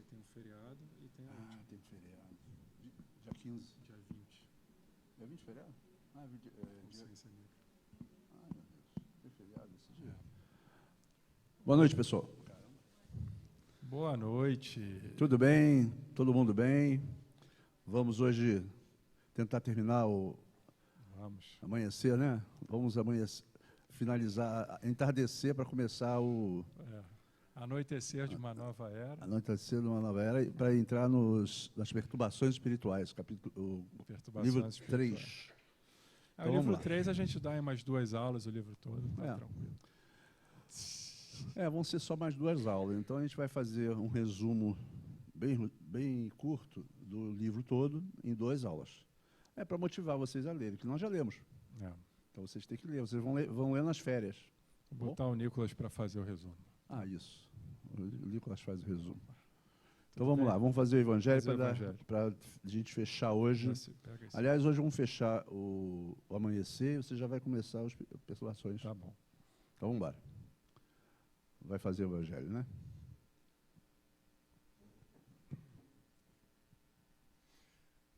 Aí tem um feriado e tem a última. Tem feriado. Dia 15. Dia 20. Dia 20 feriado? Consciência Negra. Ai, meu Deus. Tem feriado esse dia. Boa noite, pessoal. Boa noite. Tudo bem? Todo mundo bem? Vamos hoje tentar terminar o amanhecer, né? Vamos amanhecer, finalizar, entardecer para começar o... Anoitecer de uma nova era. Anoitecer de uma nova era para entrar nas perturbações espirituais, capítulo, livro 3. O livro 3 a gente dá em mais 2 aulas, o livro todo, tá tranquilo. Vão ser só mais 2 aulas, então a gente vai fazer um resumo bem curto do livro todo em 2 aulas. É para motivar vocês a lerem, que nós já lemos. Então vocês têm que ler, vocês vão ler nas férias. Vou botar o Nicolas para fazer o resumo. Isso. O Nicolas faz o resumo. Então vamos lá, vamos fazer o Evangelho para a gente fechar hoje. Aliás, hoje vamos fechar o amanhecer e você já vai começar as perturbações. Tá bom. Então vamos embora. Vai fazer o Evangelho, né?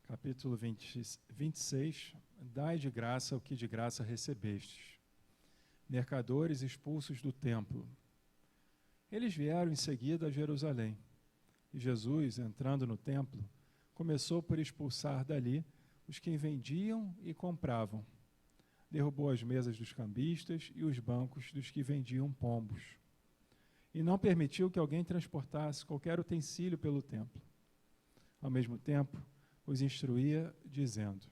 Capítulo 26. Dai de graça o que de graça recebestes. Mercadores expulsos do templo. Eles vieram em seguida a Jerusalém. E Jesus, entrando no templo, começou por expulsar dali os que vendiam e compravam. Derrubou as mesas dos cambistas e os bancos dos que vendiam pombos. E não permitiu que alguém transportasse qualquer utensílio pelo templo. Ao mesmo tempo, os instruía, dizendo: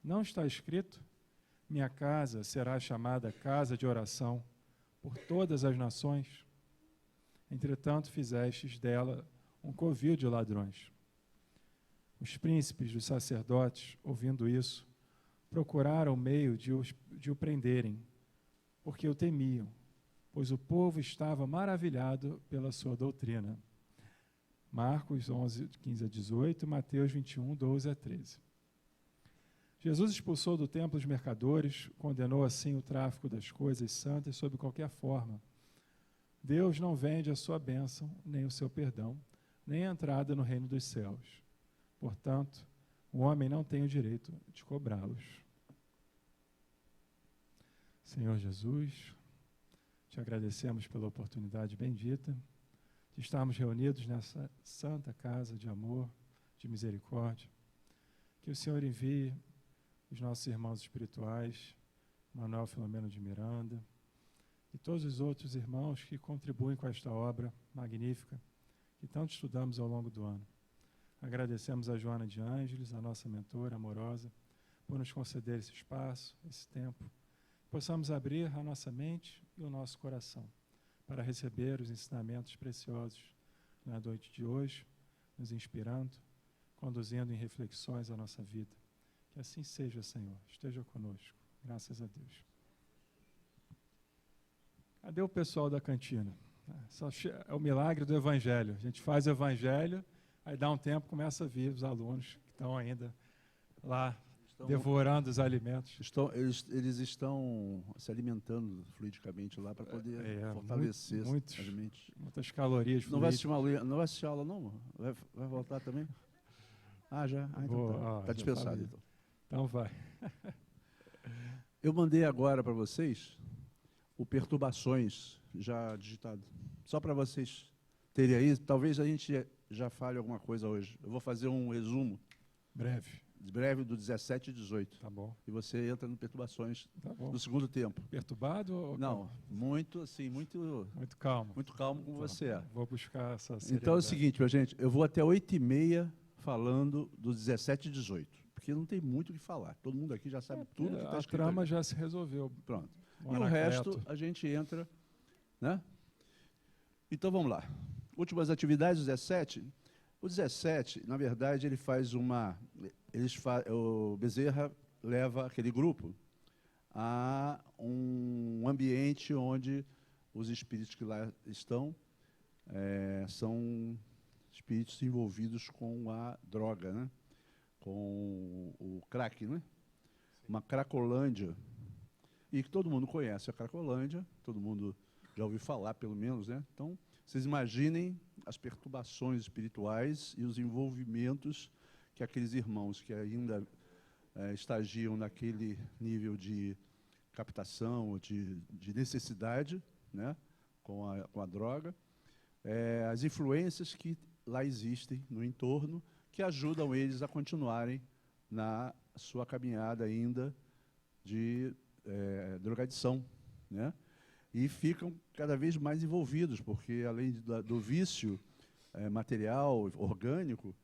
Não está escrito: minha casa será chamada casa de oração por todas as nações? Entretanto, fizestes dela um covil de ladrões. Os príncipes dos sacerdotes, ouvindo isso, procuraram meio de o prenderem, porque o temiam, pois o povo estava maravilhado pela sua doutrina. Marcos 11, 15 a 18, Mateus 21, 12 a 13. Jesus expulsou do templo os mercadores, condenou assim o tráfico das coisas santas sob qualquer forma. Deus não vende a sua bênção, nem o seu perdão, nem a entrada no reino dos céus. Portanto, o homem não tem o direito de cobrá-los. Senhor Jesus, te agradecemos pela oportunidade bendita de estarmos reunidos nessa santa casa de amor, de misericórdia. Que o Senhor envie os nossos irmãos espirituais, Manuel Filomeno de Miranda, e todos os outros irmãos que contribuem com esta obra magnífica que tanto estudamos ao longo do ano. Agradecemos a Joana de Ângeles, a nossa mentora amorosa, por nos conceder esse espaço, esse tempo. Possamos abrir a nossa mente e o nosso coração para receber os ensinamentos preciosos na noite de hoje, nos inspirando, conduzindo em reflexões a nossa vida. Que assim seja, Senhor. Esteja conosco. Graças a Deus. Cadê o pessoal da cantina? É o milagre do Evangelho. A gente faz o Evangelho, aí dá um tempo, começa a vir os alunos que estão ainda lá devorando os alimentos. Eles estão se alimentando fluidicamente lá para poder fortalecer as mentes. Muitas calorias. Não vai assistir aula, não? Vai voltar também? Já. Então está dispensado. Então vai. Eu mandei agora para vocês o Perturbações, já digitado. Só para vocês terem aí, talvez a gente já fale alguma coisa hoje. Eu vou fazer um resumo. Breve do 17 e 18. Tá bom. E você entra no Perturbações do segundo tempo. Perturbado ou não? Muito assim, muito calmo. Muito calmo como você é. Vou buscar essa seriedade. Então é o seguinte, minha gente, eu vou até 8h30 falando do 17 e 18, porque não tem muito o que falar. Todo mundo aqui já sabe tudo que está escrito. A trama já se resolveu. Pronto. E o resto a gente entra, né? Então vamos lá. Últimas atividades, 17. O 17, na verdade, ele faz o Bezerra leva aquele grupo a um ambiente onde os espíritos que lá estão são espíritos envolvidos com a droga, né? Com o crack, né? Uma cracolândia. E que todo mundo conhece a Cracolândia, todo mundo já ouviu falar, pelo menos, né? Então, Vocês imaginem as perturbações espirituais e os envolvimentos que aqueles irmãos que ainda estagiam naquele nível de captação, de necessidade, né, com a droga, as influências que lá existem no entorno, que ajudam eles a continuarem na sua caminhada ainda de drogadição, né? E ficam cada vez mais envolvidos, porque além do vício material, orgânico,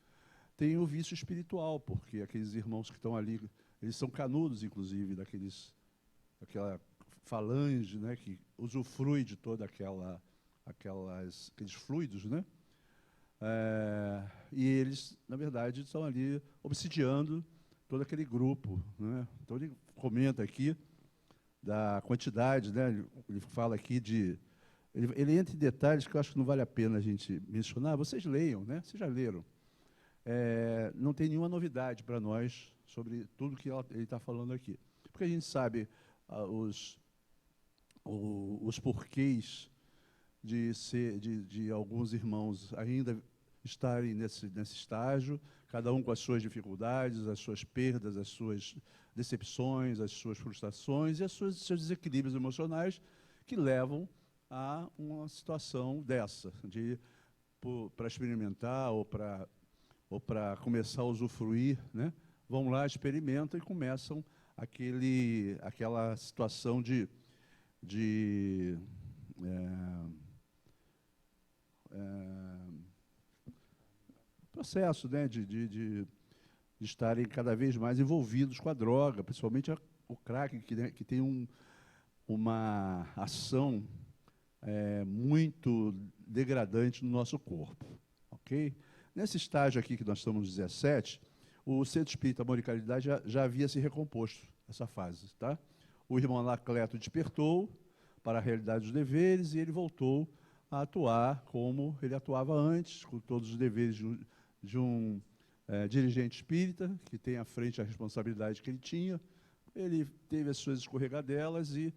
tem o vício espiritual, porque aqueles irmãos que estão ali, eles são canudos, inclusive, daquela falange, né, que usufrui de toda aqueles fluidos, né? E eles, na verdade, estão ali obsidiando todo aquele grupo, né? Então ele comenta aqui da quantidade, né? Ele fala aqui ele entra em detalhes que eu acho que não vale a pena a gente mencionar. Vocês leiam, né? Vocês já leram. Não tem nenhuma novidade para nós sobre tudo que ele está falando aqui. Porque a gente sabe os porquês de alguns irmãos ainda estarem nesse estágio, cada um com as suas dificuldades, as suas perdas, as suas decepções, as suas frustrações e seus desequilíbrios emocionais que levam a uma situação dessa, para experimentar ou para começar a usufruir, né? Vão lá, experimentam e começam aquela situação de processo, né, de estarem cada vez mais envolvidos com a droga, principalmente o crack, que tem uma ação muito degradante no nosso corpo. Ok? Nesse estágio aqui que nós estamos nos 17, o Centro Espírita Amor e Caridade já havia se recomposto, essa fase. Tá? O irmão Anacleto despertou para a realidade dos deveres e ele voltou a atuar como ele atuava antes, com todos os deveres de um dirigente espírita, que tem à frente a responsabilidade que ele tinha. Ele teve as suas escorregadelas e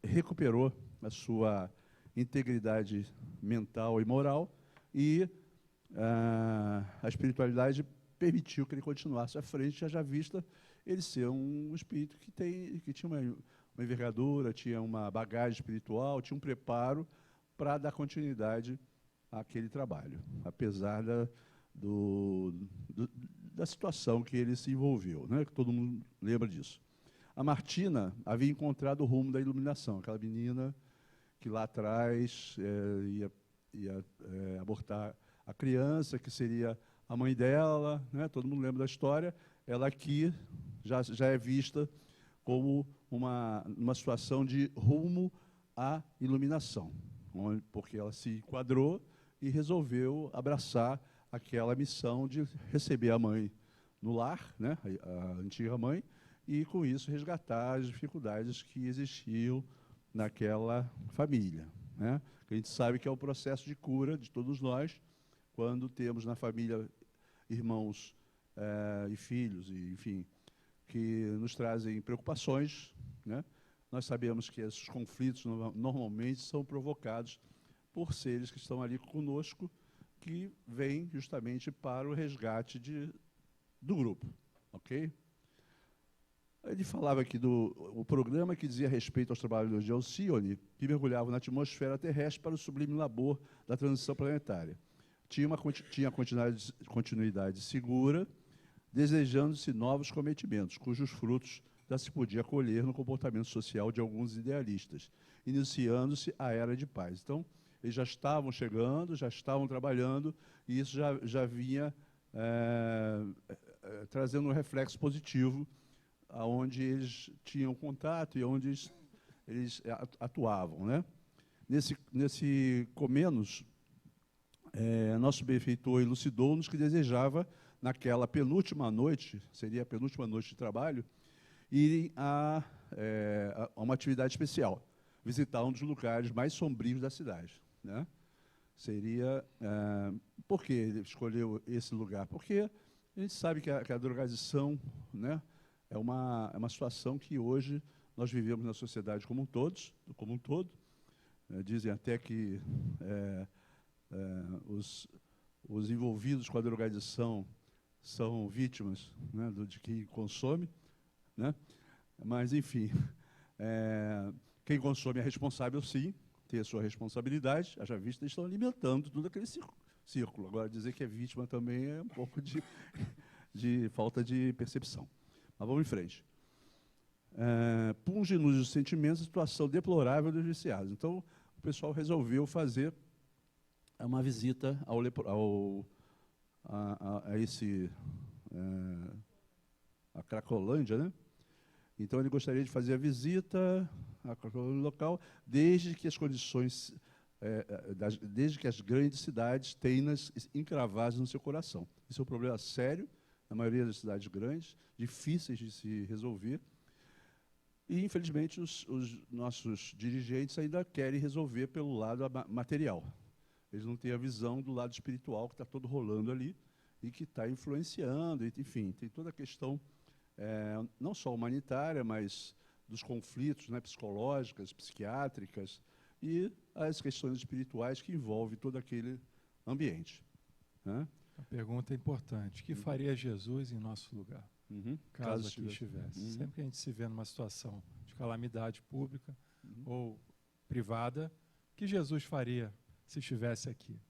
recuperou a sua integridade mental e moral, e a espiritualidade permitiu que ele continuasse à frente, haja vista ele ser um espírito que tinha uma envergadura, tinha uma bagagem espiritual, tinha um preparo para dar continuidade àquele trabalho, apesar da situação que ele se envolveu, né? Que todo mundo lembra disso. A Martina havia encontrado o rumo da iluminação, aquela menina que lá atrás ia abortar a criança, que seria a mãe dela, né? Todo mundo lembra da história. Ela aqui já é vista como uma situação de rumo à iluminação, porque ela se enquadrou e resolveu abraçar aquela missão de receber a mãe no lar, né, a antiga mãe, e, com isso, resgatar as dificuldades que existiam naquela família, né? A gente sabe que é o processo de cura de todos nós, quando temos na família irmãos e filhos, e, enfim, que nos trazem preocupações, né? Nós sabemos que esses conflitos normalmente são provocados por seres que estão ali conosco, que vêm justamente para o resgate do grupo, ok? Ele falava aqui do programa que dizia respeito aos trabalhadores de Alcione, que mergulhavam na atmosfera terrestre para o sublime labor da transição planetária. Tinha continuidade segura, desejando-se novos cometimentos, cujos frutos já se podia colher no comportamento social de alguns idealistas, iniciando-se a Era de Paz. Então, eles já estavam chegando, já estavam trabalhando, e isso já vinha trazendo um reflexo positivo aonde eles tinham contato e onde eles atuavam, né? Nesse Comenos, nosso benfeitor elucidou-nos que desejava, naquela penúltima noite, seria a penúltima noite de trabalho, irem a uma atividade especial, visitar um dos lugares mais sombrios da cidade, né? Seria... por que ele escolheu esse lugar? Porque a gente sabe que a drogadição, né, é uma situação que hoje nós vivemos na sociedade como um todo, Dizem até que os envolvidos com a drogadição são vítimas, né, de quem consome, né? Mas, enfim, quem consome é responsável, sim, tem a sua responsabilidade, haja vista, eles estão alimentando todo aquele círculo. Agora, dizer que é vítima também é um pouco de falta de percepção. Mas vamos em frente. Punge nos sentimentos a situação deplorável dos viciados. Então, o pessoal resolveu fazer uma visita a Cracolândia, né? Então, ele gostaria de fazer a visita à Cracolândia local, desde que as condições, desde que as grandes cidades tenham-nas encravadas no seu coração. Isso é um problema sério, na maioria das cidades grandes, difíceis de se resolver. E, infelizmente, os nossos dirigentes ainda querem resolver pelo lado material. Eles não têm a visão do lado espiritual que está todo rolando ali e que está influenciando, enfim, tem toda a questão, não só humanitária, mas dos conflitos, né, psicológicas, psiquiátricas e as questões espirituais que envolvem todo aquele ambiente, né? A pergunta é importante. O que faria Jesus em nosso lugar? Caso aqui estivesse. Sempre que a gente se vê numa situação de calamidade pública ou privada, o que Jesus faria se estivesse aqui?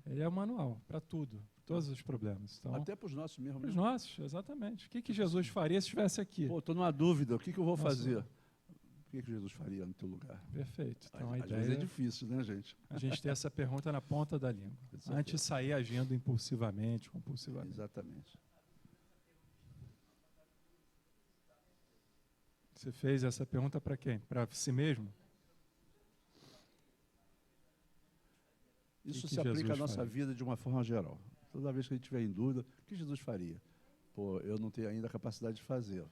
Ele é o manual para tudo, todos os problemas. Então, até para os nossos mesmo. Para os nossos, exatamente. O que Jesus faria se estivesse aqui? Estou numa dúvida, o que eu vou fazer? O que Jesus faria no teu lugar? Perfeito. Então, Às vezes é difícil, né, gente? A gente tem essa pergunta na ponta da língua. Antes de sair agindo impulsivamente, compulsivamente. Exatamente. Você fez essa pergunta para quem? Para si mesmo? Isso se aplica à nossa vida de uma forma geral. Toda vez que a gente tiver em dúvida, o que Jesus faria? Pô, eu não tenho ainda a capacidade de fazer.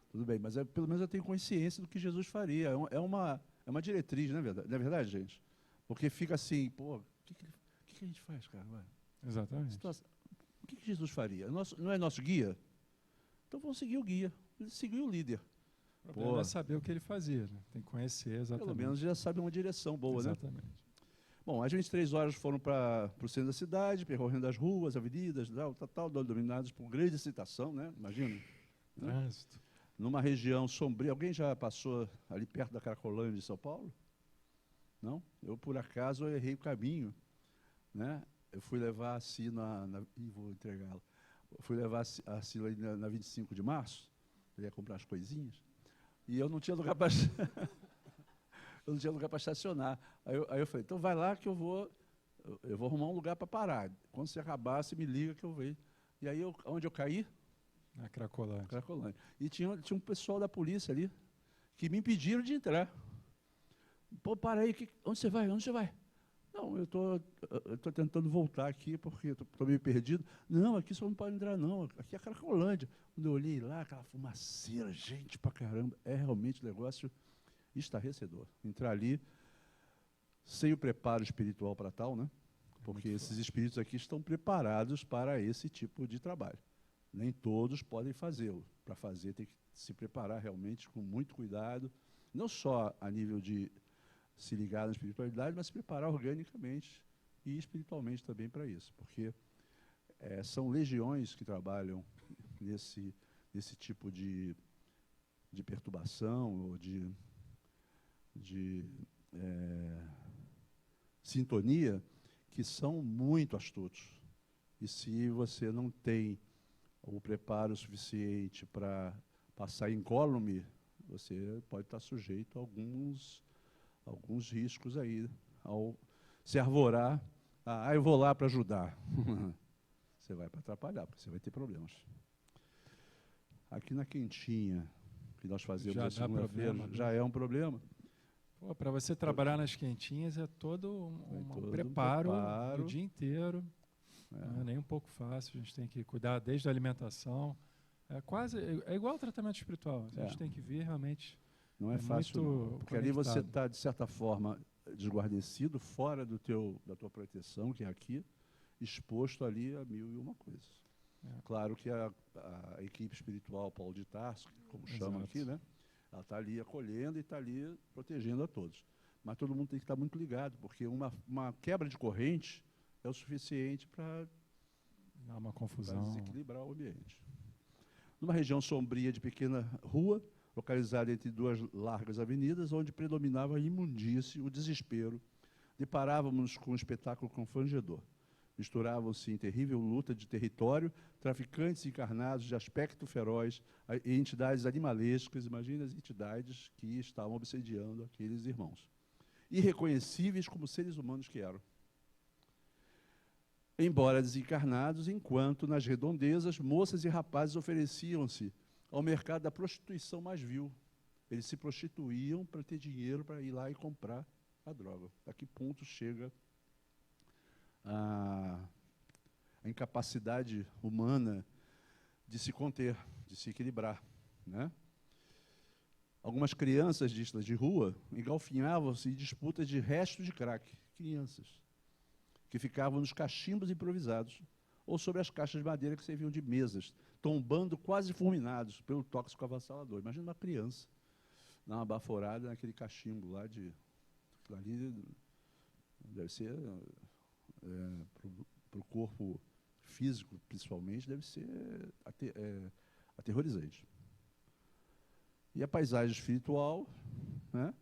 Tudo bem, mas pelo menos eu tenho consciência do que Jesus faria. É uma diretriz, não é verdade, gente? Porque fica assim, pô, o que a gente faz, cara? Vai. Exatamente. O que Jesus faria? Não é nosso guia? Então vamos seguir o guia, seguir o líder. O problema é saber o que ele fazia, né? Tem que conhecer exatamente. Pelo menos já sabe uma direção boa, exatamente. Né? Bom, às 23 horas foram para o centro da cidade, percorrendo as ruas, avenidas, tal, dominadas por grande excitação, né? Imagina. Trânsito. Né? Numa região sombria. Alguém já passou ali perto da Cracolândia de São Paulo? Não? Eu, por acaso, errei o caminho. Né? Eu fui levar a Sina, vou entregá-la. Fui levar a Sina na 25 de março, eu ia comprar as coisinhas, e eu não tinha lugar para eu não tinha lugar para estacionar. Aí eu falei, então vai lá que eu vou arrumar um lugar para parar. Quando você acabar, você me liga que eu venho. E aí, onde eu caí? Na Cracolândia. E tinha um pessoal da polícia ali que me impediram de entrar. Pô, para aí, onde você vai? Onde você vai? Não, eu tô tentando voltar aqui porque estou meio perdido. Não, aqui só não pode entrar, não. Aqui é a Cracolândia. Quando eu olhei lá, aquela fumaceira, gente pra caramba. É realmente um negócio estarrecedor. Entrar ali sem o preparo espiritual para tal, né? Porque esses espíritos aqui estão preparados para esse tipo de trabalho. Nem todos podem fazê-lo. Para fazer, tem que se preparar realmente com muito cuidado, não só a nível de se ligar na espiritualidade, mas se preparar organicamente e espiritualmente também para isso. Porque são legiões que trabalham nesse tipo de perturbação ou de sintonia, que são muito astutos. E se você não tem o preparo suficiente para passar incólume, você pode estar sujeito a alguns riscos aí, ao se arvorar, eu vou lá para ajudar. Você vai para atrapalhar, porque você vai ter problemas. Aqui na quentinha, que nós fazemos na segunda-feira, já é um problema. Para você trabalhar nas quentinhas é todo um preparo do dia inteiro. Não é nem um pouco fácil, a gente tem que cuidar desde a alimentação. É igual ao tratamento espiritual, a gente tem que vir realmente. Não é fácil, não, porque ali você está, de certa forma, desguarnecido, fora da tua proteção, que é aqui, exposto ali a 1001 coisas. Claro que a equipe espiritual Paulo de Tarso, como chama aqui, né? Ela está ali acolhendo e está ali protegendo a todos. Mas todo mundo tem que estar muito ligado, porque uma quebra de corrente é o suficiente para Dá uma confusão. desequilibrar o ambiente. Numa região sombria de pequena rua, localizada entre duas largas avenidas, onde predominava a imundície, o desespero, deparávamos com um espetáculo confrangedor. Misturavam-se em terrível luta de território traficantes encarnados de aspecto feroz e entidades animalescas, imagina as entidades que estavam obsediando aqueles irmãos, irreconhecíveis como seres humanos que eram. Embora desencarnados, enquanto nas redondezas, moças e rapazes ofereciam-se ao mercado da prostituição mais vil. Eles se prostituíam para ter dinheiro para ir lá e comprar a droga. A que ponto chega a incapacidade humana de se conter, de se equilibrar, né? Algumas crianças de rua engalfinhavam-se em disputas de restos de crack. Crianças que ficavam nos cachimbos improvisados ou sobre as caixas de madeira que serviam de mesas, tombando quase fulminados pelo tóxico avassalador. Imagina uma criança dar uma baforada naquele cachimbo lá de... Ali deve ser, para o corpo físico, principalmente, deve ser aterrorizante. E a paisagem espiritual, né?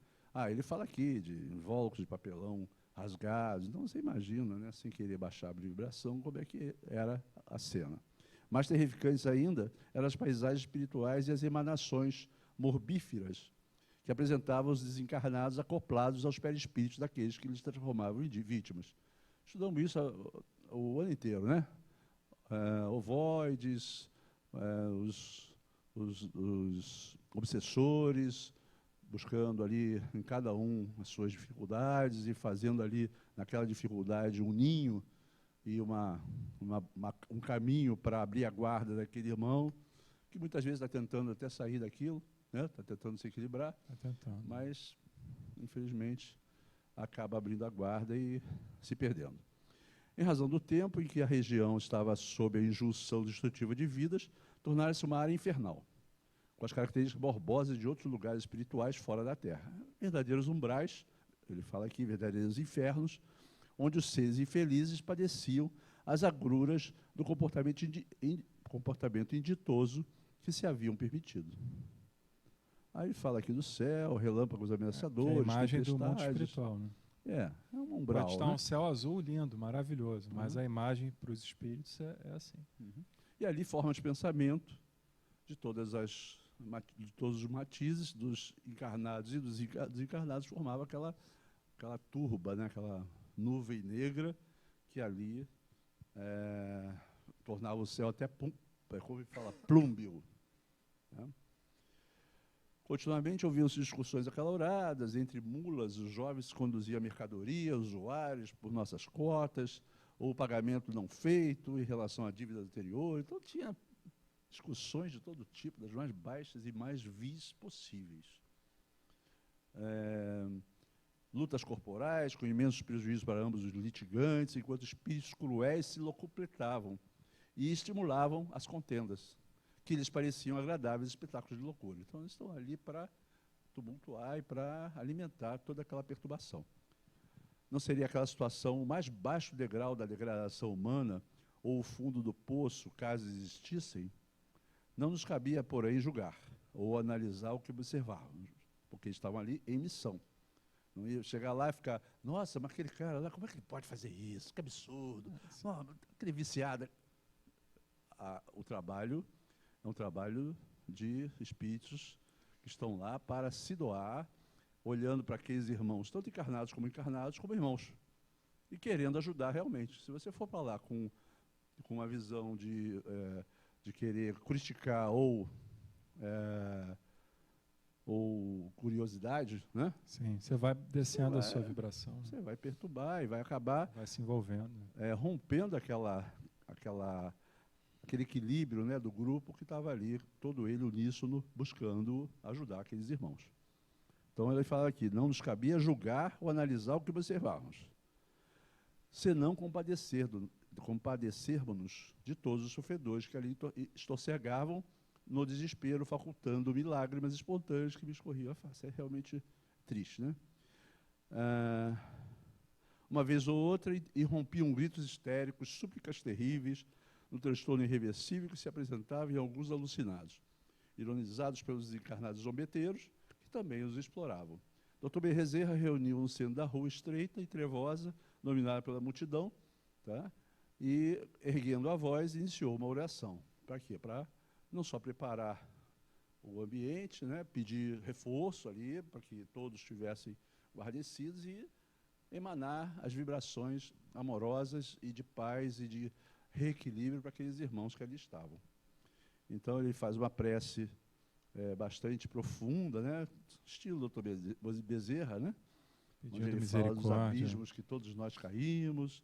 Ele fala aqui de invólucros de papelão rasgados. Então, você imagina, né, sem querer baixar a vibração, como é que era a cena. Mais terrificantes ainda eram as paisagens espirituais e as emanações morbíferas que apresentavam os desencarnados acoplados aos perispíritos daqueles que eles transformavam em vítimas. Estudamos isso o ano inteiro, né? Ovoides, os obsessores, buscando ali em cada um as suas dificuldades e fazendo ali naquela dificuldade um ninho e um caminho para abrir a guarda daquele irmão, que muitas vezes está tentando até sair daquilo, né? Está tentando se equilibrar, mas, infelizmente, acaba abrindo a guarda e se perdendo. Em razão do tempo em que a região estava sob a injunção destrutiva de vidas, tornara-se uma área infernal, com as características morbosas de outros lugares espirituais fora da Terra. Verdadeiros umbrais, ele fala aqui, verdadeiros infernos, onde os seres infelizes padeciam as agruras do comportamento inditoso que se haviam permitido. Aí ele fala aqui do céu, relâmpagos ameaçadores, a imagem do mundo espiritual, né? É um umbral. Pode estar, né? Um céu azul lindo, maravilhoso, mas a imagem para os espíritos é assim. E ali forma de pensamento de todos os matizes dos encarnados e dos desencarnados formava aquela turba, né? Aquela nuvem negra que ali tornava o céu até como fala, plúmbio. Né? Continuamente ouviam-se discussões acaloradas entre mulas, os jovens conduziam a mercadoria, usuários por nossas cotas, ou o pagamento não feito em relação à dívida anterior. Então tinha discussões de todo tipo, das mais baixas e mais vis possíveis. Lutas corporais, com imensos prejuízos para ambos os litigantes, enquanto espíritos cruéis se locupletavam e estimulavam as contendas, que lhes pareciam agradáveis espetáculos de loucura. Então, eles estão ali para tumultuar e para alimentar toda aquela perturbação. Não seria aquela situação o mais baixo degrau da degradação humana ou o fundo do poço, caso existissem? Não nos cabia, porém, julgar ou analisar o que observávamos, porque eles estavam ali em missão. Não ia chegar lá e ficar, nossa, mas aquele cara lá, como é que ele pode fazer isso? Que absurdo. Aquele viciado. O trabalho é um trabalho de espíritos que estão lá para se doar, olhando para aqueles irmãos, tanto encarnados como irmãos, e querendo ajudar realmente. Se você for para lá com uma visão de querer criticar ou curiosidade, né? Sim, você vai descendo a sua vibração. Você vai perturbar e vai acabar... Vai se envolvendo. Rompendo aquele equilíbrio, né, do grupo que estava ali, todo ele uníssono, buscando ajudar aqueles irmãos. Então, ele fala aqui, não nos cabia julgar ou analisar o que observávamos, senão compadecermos-nos de todos os sofredores que ali estorcegavam no desespero, facultando-me lágrimas espontâneas que me escorriam a face. É realmente triste, né? uma vez ou outra, e rompiam gritos histéricos, súplicas terríveis, no transtorno irreversível que se apresentava em alguns alucinados, ironizados pelos encarnados zombeteiros, que também os exploravam. Dr. Bezerra reuniu no centro da rua estreita e trevosa, dominada pela multidão, tá? E, erguendo a voz, iniciou uma oração. Para quê? Para não só preparar o ambiente, né, pedir reforço ali, para que todos estivessem guarnecidos e emanar as vibrações amorosas e de paz e de reequilíbrio para aqueles irmãos que ali estavam. Então, ele faz uma prece bastante profunda, né, estilo Dr. Bezerra, né, onde ele fala dos abismos que todos nós caímos,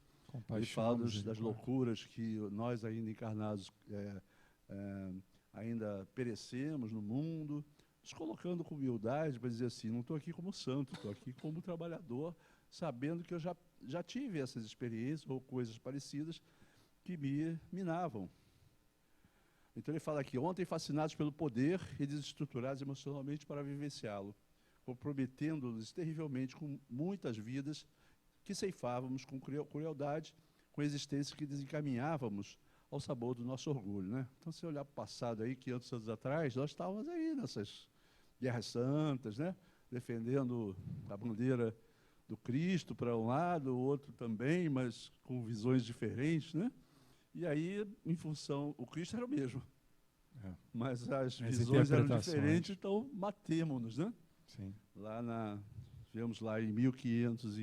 ele fala das loucuras que nós ainda encarnados ainda perecemos no mundo, nos colocando com humildade para dizer assim, não estou aqui como santo, estou aqui como trabalhador, sabendo que eu já tive essas experiências ou coisas parecidas que me minavam. Então ele fala aqui, ontem fascinados pelo poder e desestruturados emocionalmente para vivenciá-lo, comprometendo-nos terrivelmente com muitas vidas que ceifávamos com crueldade, com existências que desencaminhávamos ao sabor do nosso orgulho, né? Então, se olhar para o passado aí, 500 anos atrás, nós estávamos aí nessas guerras santas, né? Defendendo a bandeira do Cristo para um lado, o outro também, mas com visões diferentes, né? E aí, em função, o Cristo era o mesmo, mas as visões eram diferentes, então matemo-nos, né? Sim. Tivemos lá em 1500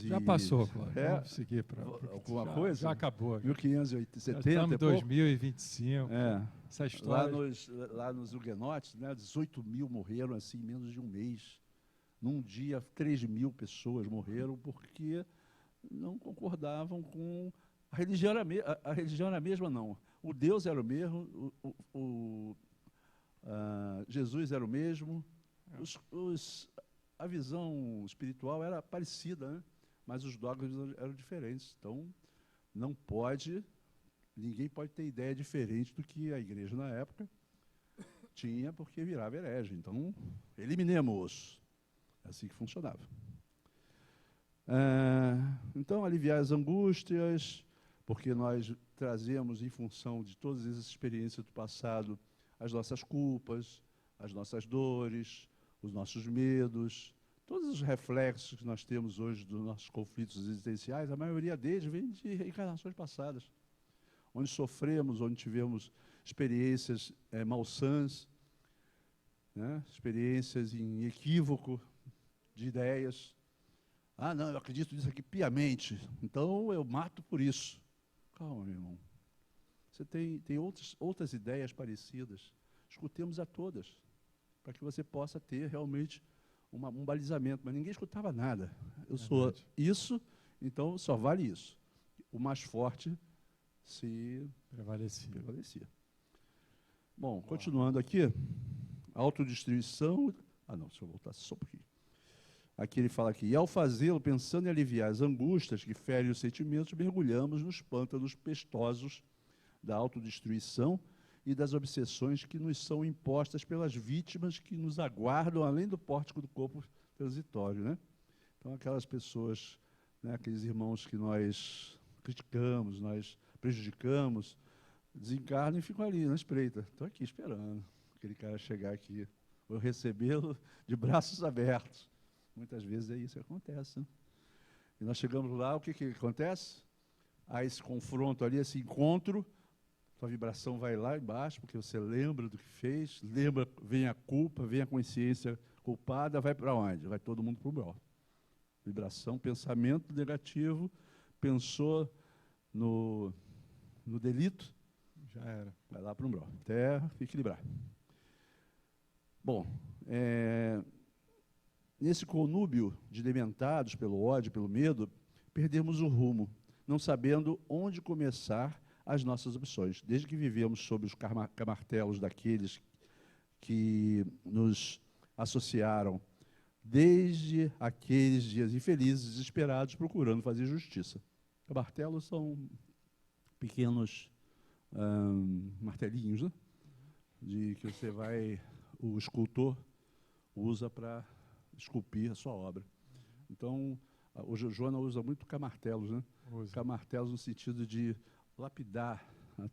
já passou, Cláudio. Vamos seguir para alguma coisa? Já acabou. 1570. Estamos em 2025. Essa história. Lá nos huguenotes, né, 18 mil morreram assim, em menos de um mês. Num dia, 3.000 pessoas morreram porque não concordavam com... A religião era a mesma, não. O Deus era o mesmo, Jesus era o mesmo, a visão espiritual era parecida, né? Mas os dogmas eram diferentes. Então, ninguém pode ter ideia diferente do que a igreja na época tinha, porque virava herege. Então, eliminemos. É assim que funcionava. Então, aliviar as angústias, porque nós trazemos, em função de todas essas experiências do passado, as nossas culpas, as nossas dores, os nossos medos, todos os reflexos que nós temos hoje dos nossos conflitos existenciais, a maioria deles vem de reencarnações passadas, onde sofremos, onde tivemos experiências malsãs, né? Experiências em equívoco de ideias. Ah, não, eu acredito nisso aqui piamente, então eu mato por isso. Calma, meu irmão. Você tem outras ideias parecidas. Escutemos a todas, para que você possa ter realmente um balizamento. Mas ninguém escutava nada. Eu sou isso, então só vale isso. O mais forte se prevalecia. Bom, continuando aqui, autodestruição... não, deixa eu voltar só um pouquinho. Aqui ele fala aqui, e ao fazê-lo, pensando em aliviar as angústias que ferem os sentimentos, mergulhamos nos pântanos pestosos da autodestruição e das obsessões que nos são impostas pelas vítimas que nos aguardam além do pórtico do corpo transitório, né? Então, aquelas pessoas, né, aqueles irmãos que nós criticamos, nós prejudicamos, desencarnam e ficam ali na espreita. Estou aqui esperando aquele cara chegar aqui, vou recebê-lo de braços abertos. Muitas vezes é isso que acontece, né? E nós chegamos lá, o que acontece? Há esse confronto ali, esse encontro, sua vibração vai lá embaixo, porque você lembra do que fez, vem a culpa, vem a consciência culpada, vai para onde? Vai todo mundo para o umbral. Vibração, pensamento negativo, pensou no delito, já era. Vai lá para o umbral, até equilibrar. Bom, nesse conúbio de dementados pelo ódio, pelo medo, perdemos o rumo, não sabendo onde começar as nossas opções. Desde que vivemos sob os camartelos daqueles que nos associaram, desde aqueles dias infelizes, desesperados, procurando fazer justiça. Camartelos são pequenos martelinhos, né? De que o escultor usa para esculpir a sua obra. Então, hoje o Joana usa muito camartelos, né? Camartelos no sentido de lapidar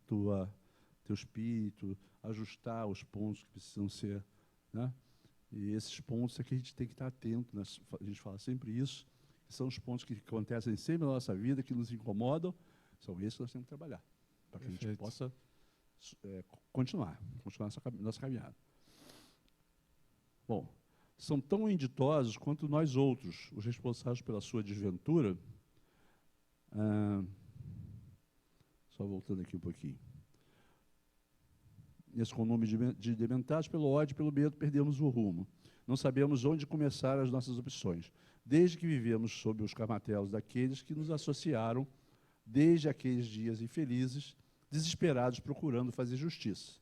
teu espírito, ajustar os pontos que precisam ser, né? E esses pontos é que a gente tem que estar atento, né? A gente fala sempre isso, que são os pontos que acontecem sempre na nossa vida, que nos incomodam, são esses que nós temos que trabalhar, para que a gente possa continuar nossa caminhada. Bom, são tão inditosos quanto nós outros, os responsáveis pela sua desventura. Só voltando aqui um pouquinho. Nesse conúmio de dementados, pelo ódio e pelo medo, perdemos o rumo. Não sabemos onde começar as nossas opções, desde que vivemos sob os carmatelos daqueles que nos associaram, desde aqueles dias infelizes, desesperados procurando fazer justiça.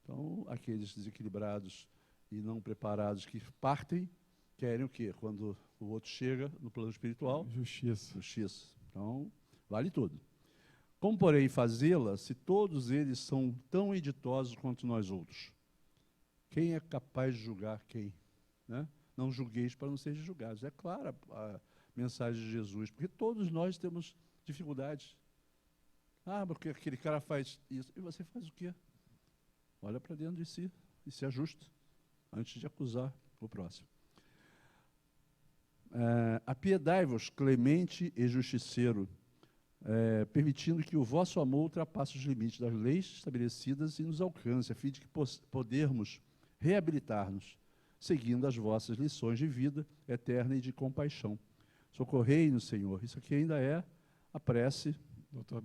Então, aqueles desequilibrados e não preparados que partem, querem o quê? Quando o outro chega no plano espiritual? Justiça. Justiça. Então, vale tudo. Como, porém, fazê-la se todos eles são tão inditosos quanto nós outros? Quem é capaz de julgar quem? Né? Não julgueis para não seres julgados. É clara a mensagem de Jesus, porque todos nós temos dificuldades. Porque aquele cara faz isso. E você faz o quê? Olha para dentro de si e se ajusta antes de acusar o próximo. Apiedai-vos, clemente e justiceiro, permitindo que o vosso amor ultrapasse os limites das leis estabelecidas e nos alcance, a fim de que podermos reabilitar-nos, seguindo as vossas lições de vida eterna e de compaixão. Socorrei-nos, Senhor. Isso aqui ainda é a prece Dr.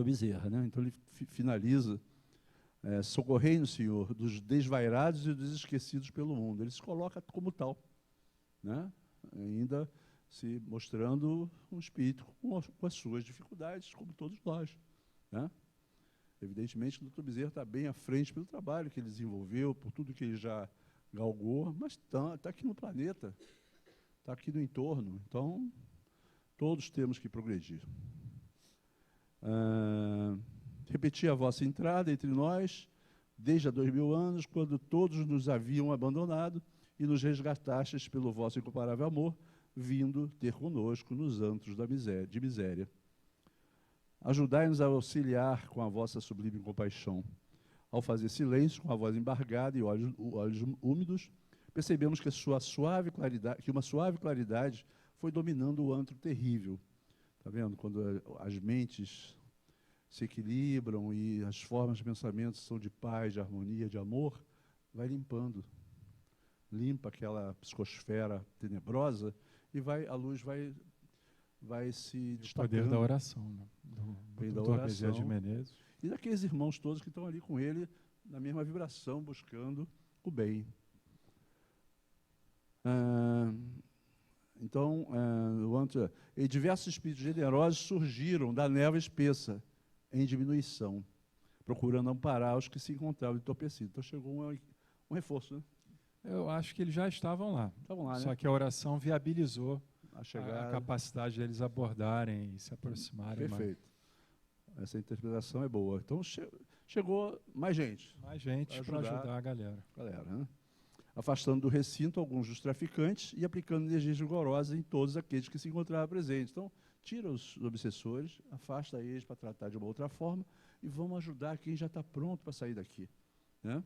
Bezerra, né? Então ele finaliza, socorrei-nos, Senhor, dos desvairados e dos esquecidos pelo mundo. Ele se coloca como tal, né? Ainda se mostrando um espírito com as suas dificuldades, como todos nós, né? Evidentemente, o Dr. Bezerra está bem à frente pelo trabalho que ele desenvolveu, por tudo que ele já galgou, mas está aqui no planeta, está aqui no entorno. Então, todos temos que progredir. Repeti a vossa entrada entre nós, desde há 2000 anos, quando todos nos haviam abandonado, e nos resgatastes pelo vosso incomparável amor, vindo ter conosco nos antros de miséria. Ajudai-nos a auxiliar com a vossa sublime compaixão. Ao fazer silêncio, com a voz embargada e olhos úmidos, percebemos que uma suave claridade foi dominando o antro terrível. Está vendo? Quando as mentes se equilibram e as formas de pensamento são de paz, de harmonia, de amor, vai limpando. Limpa aquela psicosfera tenebrosa e a luz vai se destacando. O poder da oração, né? Da oração. De Menezes. E daqueles irmãos todos que estão ali com ele, na mesma vibração, buscando o bem. E diversos espíritos generosos surgiram da névoa espessa, em diminuição, procurando amparar os que se encontravam entorpecidos. Então chegou um reforço, né? Eu acho que eles já estavam lá. Só né? que a oração viabilizou a capacidade deles abordarem e se aproximarem. Perfeito. Essa interpretação é boa. Então chegou mais gente. Mais gente para ajudar a galera. Né? Afastando do recinto alguns dos traficantes e aplicando energias rigorosas em todos aqueles que se encontravam presentes. Então, tira os obsessores, afasta eles para tratar de uma outra forma e vamos ajudar quem já está pronto para sair daqui, né?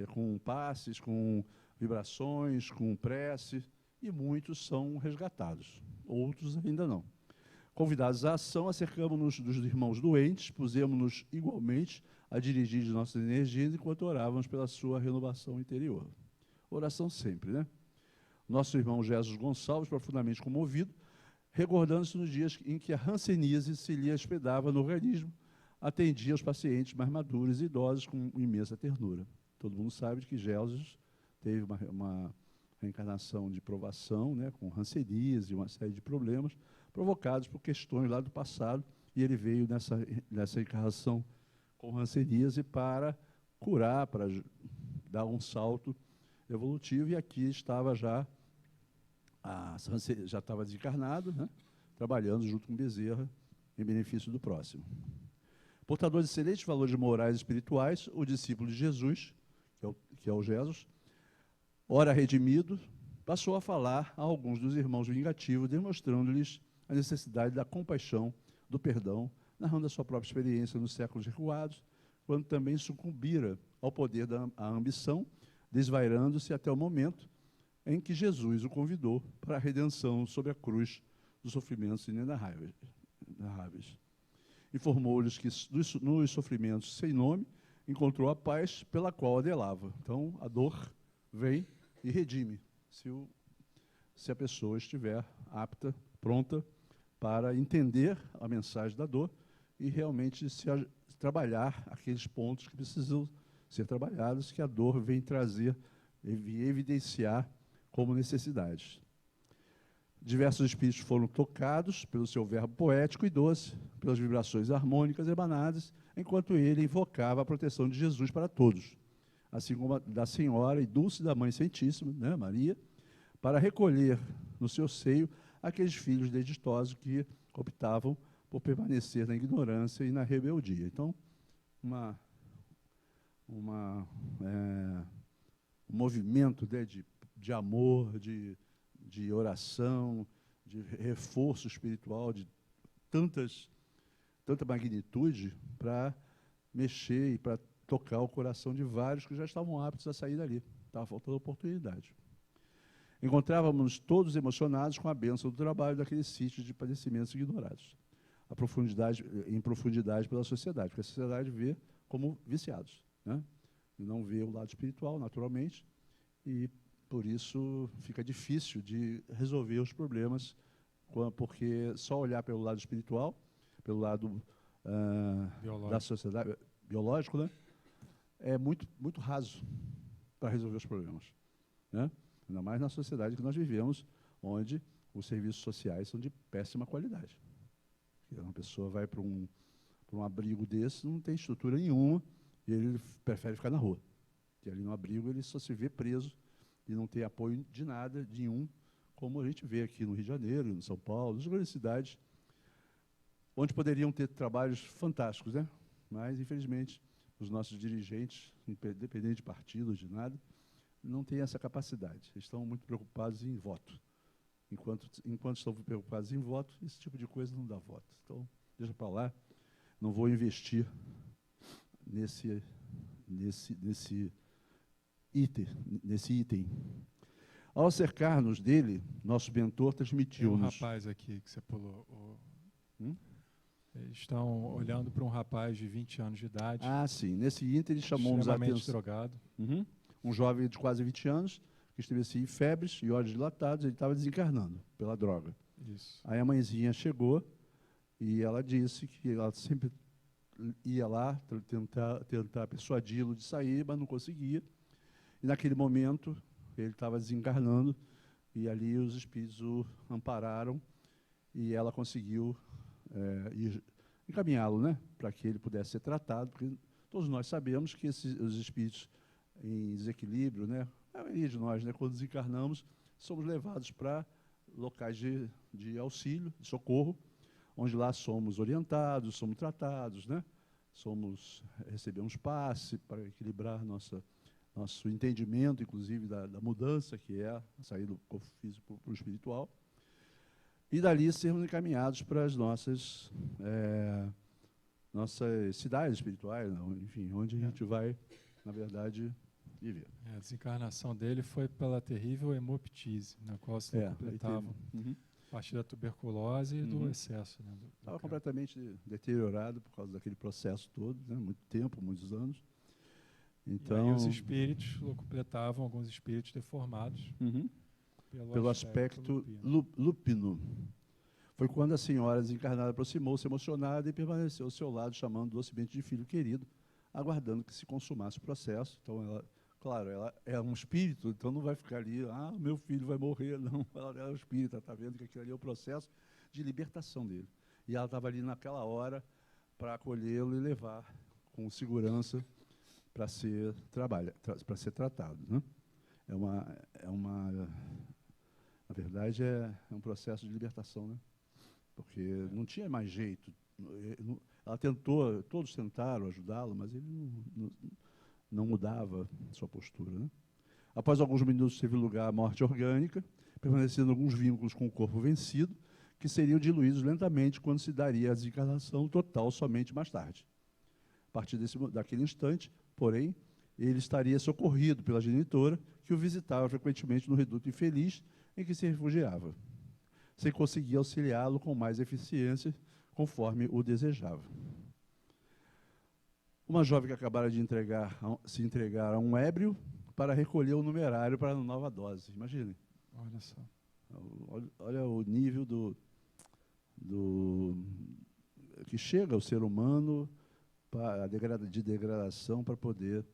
Com passes, com vibrações, com prece, e muitos são resgatados, outros ainda não. Convidados à ação, acercamos-nos dos irmãos doentes, pusemos-nos igualmente a dirigir de nossas energias enquanto orávamos pela sua renovação interior. Oração sempre, né? Nosso irmão Jesus Gonçalves, profundamente comovido, recordando-se nos dias em que a hanseníase se lhe hospedava no organismo, atendia aos pacientes mais maduros e idosos com imensa ternura. Todo mundo sabe que Jesus teve uma reencarnação de provação, né, com hanseníase e uma série de problemas provocados por questões lá do passado, e ele veio nessa encarnação com hanseníase para curar, para dar um salto evolutivo, e aqui estava já estava desencarnado, né, trabalhando junto com Bezerra em benefício do próximo. Portador de excelentes valores morais e espirituais, o discípulo de Jesus, que é o Jesus, ora redimido, passou a falar a alguns dos irmãos vingativos, demonstrando-lhes a necessidade da compaixão, do perdão, narrando a sua própria experiência nos séculos recuados, quando também sucumbira ao poder da ambição, desvairando-se até o momento em que Jesus o convidou para a redenção sob a cruz dos sofrimentos inenarráveis. Informou-lhes que nos sofrimentos sem nome encontrou a paz pela qual adelava. Então, a dor vem e redime, se a pessoa estiver apta, pronta para entender a mensagem da dor e realmente trabalhar aqueles pontos que precisam ser trabalhados, que a dor vem trazer e evidenciar como necessidades. Diversos espíritos foram tocados pelo seu verbo poético e doce, pelas vibrações harmônicas emanadas, enquanto ele invocava a proteção de Jesus para todos, assim como a da Senhora e dulce da Mãe Santíssima, né, Maria, para recolher no seu seio aqueles filhos desditosos que optavam por permanecer na ignorância e na rebeldia. Então, um movimento, né, de amor, de oração, de reforço espiritual, de tanta magnitude para mexer e para tocar o coração de vários que já estavam aptos a sair dali. Estava faltando oportunidade. Encontrávamos todos emocionados com a bênção do trabalho daqueles sítios de padecimentos ignorados, em profundidade pela sociedade, porque a sociedade vê como viciados, né? E não vê o lado espiritual, naturalmente, e por isso fica difícil de resolver os problemas, porque só olhar pelo lado espiritual, pelo lado da sociedade, biológico, né, é muito, muito raso para resolver os problemas, né? Ainda mais na sociedade que nós vivemos, onde os serviços sociais são de péssima qualidade. Uma pessoa vai para um abrigo desse, não tem estrutura nenhuma, e ele prefere ficar na rua. Porque ali no abrigo ele só se vê preso e não tem apoio de nada, de nenhum, como a gente vê aqui no Rio de Janeiro, em São Paulo, nas grandes cidades, onde poderiam ter trabalhos fantásticos, né? Mas, infelizmente, os nossos dirigentes, independente de partido, de nada, não têm essa capacidade. Eles estão muito preocupados em voto. Enquanto estão preocupados em voto, esse tipo de coisa não dá voto. Então, deixa para lá, não vou investir nesse item. Ao cercar-nos dele, nosso mentor transmitiu-nos... Tem um rapaz aqui que você pulou. Eles estão olhando para um rapaz de 20 anos de idade. Ah, sim. Nesse ínter, ele chamou-nos a atenção. Drogado. Uhum. Um jovem de quase 20 anos, que esteve em febres e olhos dilatados, ele estava desencarnando pela droga. Isso. Aí a mãezinha chegou e ela disse que ela sempre ia lá tentar persuadi-lo de sair, mas não conseguia. E naquele momento, ele estava desencarnando e ali os espíritos o ampararam e ela conseguiu encaminhá-lo, né, para que ele pudesse ser tratado, porque todos nós sabemos que os espíritos em desequilíbrio, né, a maioria de nós, né, quando desencarnamos, somos levados para locais de auxílio, de socorro, onde lá somos orientados, somos tratados, né, recebemos passe para equilibrar nosso entendimento, inclusive, da mudança, que é a sair do corpo físico para o espiritual, e dali sermos encaminhados para as nossas cidades espirituais, enfim, onde a gente vai, na verdade, viver. A desencarnação dele foi pela terrível hemoptise, na qual se completava a partir da tuberculose e do excesso. Né, estava completamente deteriorado por causa daquele processo todo, né, muito tempo, muitos anos. Então, e aí os espíritos completavam, alguns espíritos deformados, pelo aspecto lúpino. Foi quando a senhora desencarnada aproximou-se emocionada e permaneceu ao seu lado, chamando docemente de filho querido, aguardando que se consumasse o processo. Então, ela é um espírito, então não vai ficar ali, meu filho vai morrer, não. Ela é um espírito, ela está vendo que aquilo ali é o processo de libertação dele. E ela estava ali naquela hora para acolhê-lo e levar com segurança para ser tratado, né? Na verdade, é um processo de libertação, né? Porque não tinha mais jeito. Ela tentou, todos tentaram ajudá-lo, mas ele não mudava sua postura, né? Após alguns minutos teve lugar a morte orgânica, permanecendo alguns vínculos com o corpo vencido, que seriam diluídos lentamente quando se daria a desencarnação total somente mais tarde. A partir daquele instante, porém, ele estaria socorrido pela genitora, que o visitava frequentemente no reduto infeliz em que se refugiava, sem conseguir auxiliá-lo com mais eficiência, conforme o desejava. Uma jovem que acabara de se entregar a um ébrio para recolher o numerário para a nova dose. Imaginem. Olha só. Olha o nível que chega ao ser humano de degradação para poder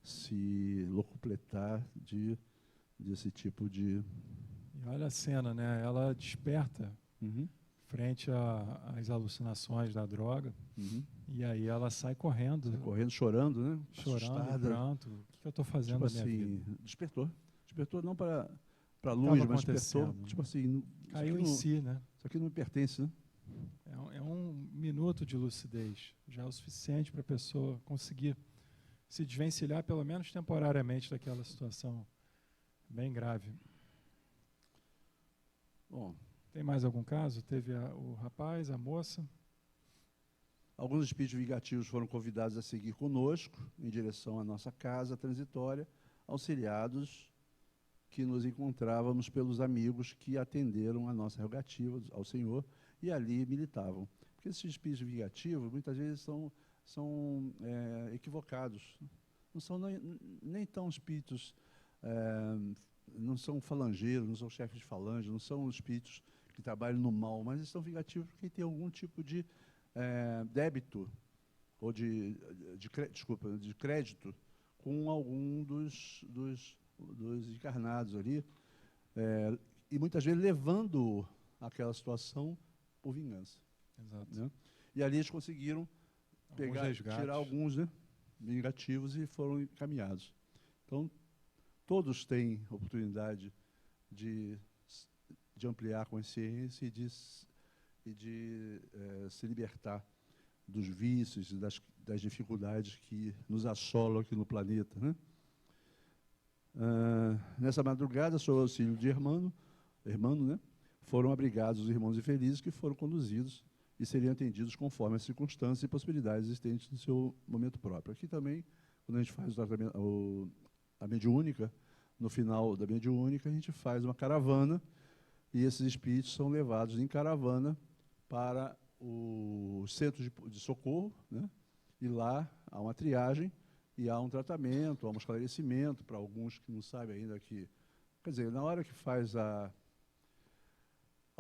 se locupletar desse tipo de... E olha a cena, né? Ela desperta frente às alucinações da droga, e aí ela sai correndo. Sai correndo, chorando, né? Chorando, assustada. Pronto. O que eu estou fazendo tipo na minha assim, vida? Despertou. Despertou não para luz, mas despertou. Acontecendo. Tipo assim... Caiu em si, né? Isso aqui não me pertence, né? É um minuto de lucidez, já é o suficiente para a pessoa conseguir se desvencilhar, pelo menos temporariamente, daquela situação bem grave. Bom, tem mais algum caso? Teve o rapaz, a moça? Alguns espíritos vingativos foram convidados a seguir conosco em direção à nossa casa transitória, auxiliados que nos encontrávamos pelos amigos que atenderam a nossa rogativa ao Senhor e ali militavam. Porque esses espíritos vingativos, muitas vezes, são equivocados. Não são nem tão espíritos, não são falangeiros, não são chefes de falange, não são espíritos que trabalham no mal, mas eles são vingativos porque têm algum tipo de débito, ou de crédito, com algum dos encarnados ali, e muitas vezes levando aquela situação por vingança. Exato. Né? E ali eles conseguiram tirar alguns, né, vingativos e foram encaminhados. Então, todos têm oportunidade de ampliar a consciência e de se libertar dos vícios e das dificuldades que nos assolam aqui no planeta. Né? Nessa madrugada, sob o auxílio de Hermano, né, foram abrigados os irmãos infelizes que foram conduzidos e seriam atendidos conforme as circunstâncias e possibilidades existentes no seu momento próprio. Aqui também, quando a gente faz a mediúnica, no final da mediúnica, a gente faz uma caravana e esses espíritos são levados em caravana para os centros de socorro, né? E lá há uma triagem e há um tratamento, há um esclarecimento para alguns que não sabem ainda que... Quer dizer, na hora que faz a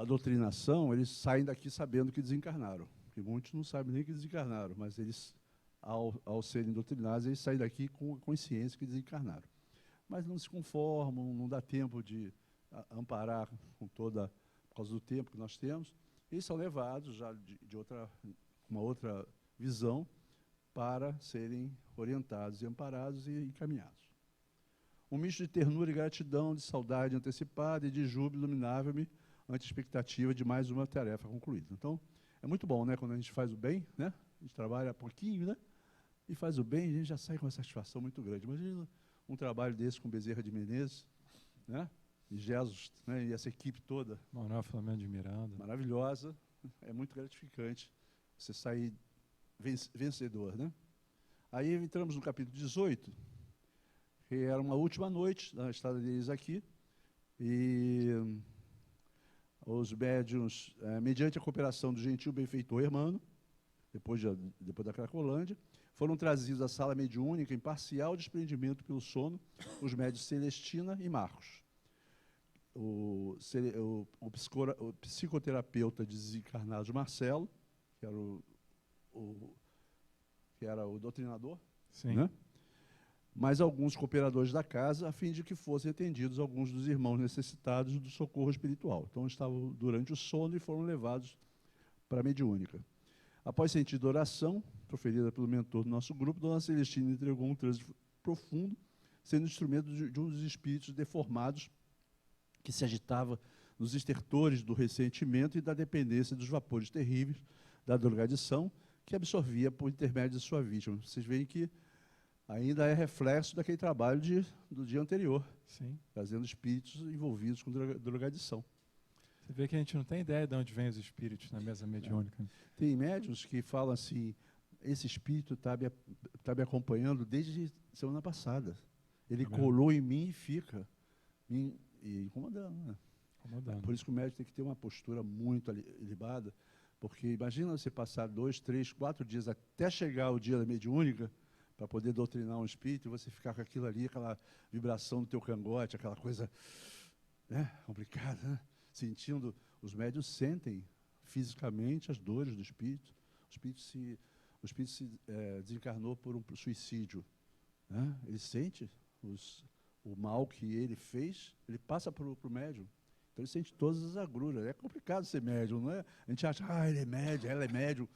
doutrinação, eles saem daqui sabendo que desencarnaram. Porque muitos não sabem nem que desencarnaram, mas eles, ao serem doutrinados, eles saem daqui com a consciência que desencarnaram. Mas não se conformam, não dá tempo de amparar por causa do tempo que nós temos. Eles são levados já de uma outra visão para serem orientados e amparados e encaminhados. Um misto de ternura e gratidão, de saudade antecipada e de júbilo iluminava-me ante a expectativa de mais uma tarefa concluída. Então, é muito bom, né, quando a gente faz o bem, né? A gente trabalha pouquinho, né? E faz o bem, a gente já sai com uma satisfação muito grande. Imagina um trabalho desse com Bezerra de Menezes, né? E Jesus, né? E essa equipe toda. Manuel Flamengo de Miranda. Maravilhosa. É muito gratificante você sair vencedor, né? Aí entramos no capítulo 18, que era uma última noite da estada deles aqui, e os médiuns, mediante a cooperação do gentil benfeitor Hermano, depois da Cracolândia, foram trazidos à sala mediúnica em parcial desprendimento pelo sono os médios Celestina e Marcos. O psicoterapeuta desencarnado Marcelo, que era o doutrinador, sim, né? Mais alguns cooperadores da casa, a fim de que fossem atendidos alguns dos irmãos necessitados do socorro espiritual. Então, estavam durante o sono e foram levados para a mediúnica. Após sentida oração, proferida pelo mentor do nosso grupo, Dona Celestina entregou um transe profundo, sendo instrumento de um dos espíritos deformados que se agitava nos estertores do ressentimento e da dependência dos vapores terríveis da drogadição, que absorvia por intermédio de sua vítima. Vocês veem que ainda é reflexo daquele trabalho do dia anterior, Sim. trazendo espíritos envolvidos com drogadição. Você vê que a gente não tem ideia de onde vêm os espíritos na mesa mediúnica. Tem médiuns que falam assim, esse espírito está me acompanhando desde semana passada. Ele colou em mim e fica me incomodando. Né? Por isso que o médium tem que ter uma postura muito ilibada, porque imagina você passar 2, 3, 4 dias até chegar o dia da mediúnica, para poder doutrinar um espírito, e você ficar com aquilo ali, aquela vibração do teu cangote, aquela coisa, né, complicada, né? Sentindo, os médiuns sentem fisicamente as dores do espírito. O espírito se desencarnou por um suicídio, né? Ele sente o mal que ele fez, ele passa para o médium. Então ele sente todas as agruras. É complicado ser médium, não é? A gente acha, ele é médium, ela é médium.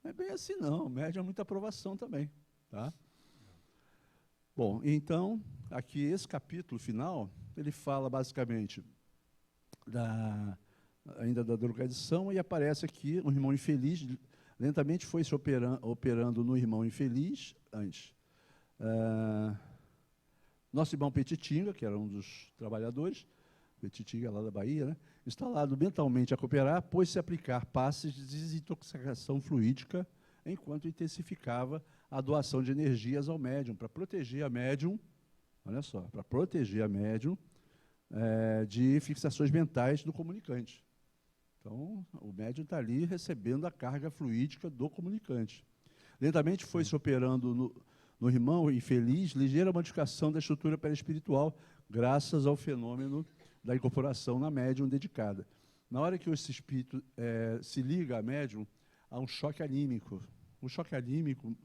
Não é bem assim, não. O médium é muita aprovação também, tá? Bom, então, aqui esse capítulo final, ele fala basicamente ainda da drogadição, e aparece aqui um irmão infeliz, lentamente foi se operando no irmão infeliz antes. Nosso irmão Petitinga, que era um dos trabalhadores, Petitinga lá da Bahia, né, instalado mentalmente a cooperar, pôs-se a aplicar passes de desintoxicação fluídica, enquanto intensificava a doação de energias ao médium, para proteger a médium, olha só, para proteger a médium de fixações mentais do comunicante. Então, o médium está ali recebendo a carga fluídica do comunicante. Lentamente foi se operando no irmão infeliz ligeira modificação da estrutura perispiritual, graças ao fenômeno da incorporação na médium dedicada. Na hora que esse espírito se liga à médium, há um choque anímico. O choque anímico,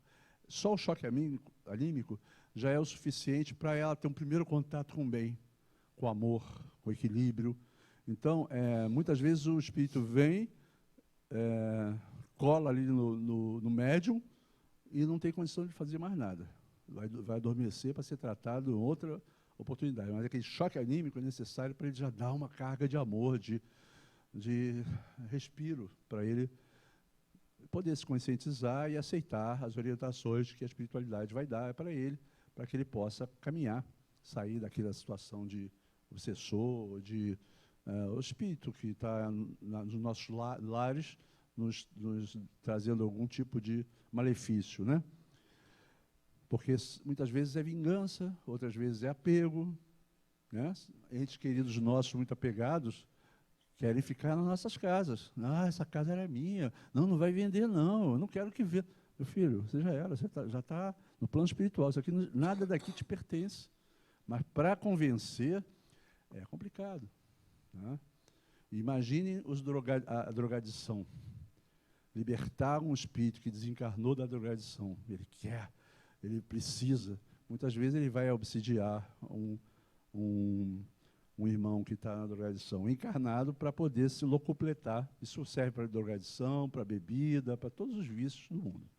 só o choque anímico já é o suficiente para ela ter um primeiro contato com o bem, com o amor, com o equilíbrio. Então, muitas vezes o espírito vem, cola ali no médium e não tem condição de fazer mais nada. Vai adormecer para ser tratado em outra oportunidade. Mas aquele choque anímico é necessário para ele já dar uma carga de amor, de respiro, para ele poder se conscientizar e aceitar as orientações que a espiritualidade vai dar para ele, para que ele possa caminhar, sair daquela situação de obsessor, de o espírito que está nos nossos lares, nos trazendo algum tipo de malefício, né? Porque muitas vezes é vingança, outras vezes é apego, né? Entes queridos nossos muito apegados querem ficar nas nossas casas. Essa casa era minha. Não vai vender, não. Eu não quero que venda. Meu filho, você já era, você já está no plano espiritual. Isso aqui, nada daqui te pertence. Mas para convencer, é complicado. Né? Imagine a drogadição. Libertar um espírito que desencarnou da drogadição. Ele quer, ele precisa. Muitas vezes ele vai obsidiar um irmão que está na drogadição, encarnado, para poder se locupletar. Isso serve para a drogadição, para a bebida, para todos os vícios do mundo.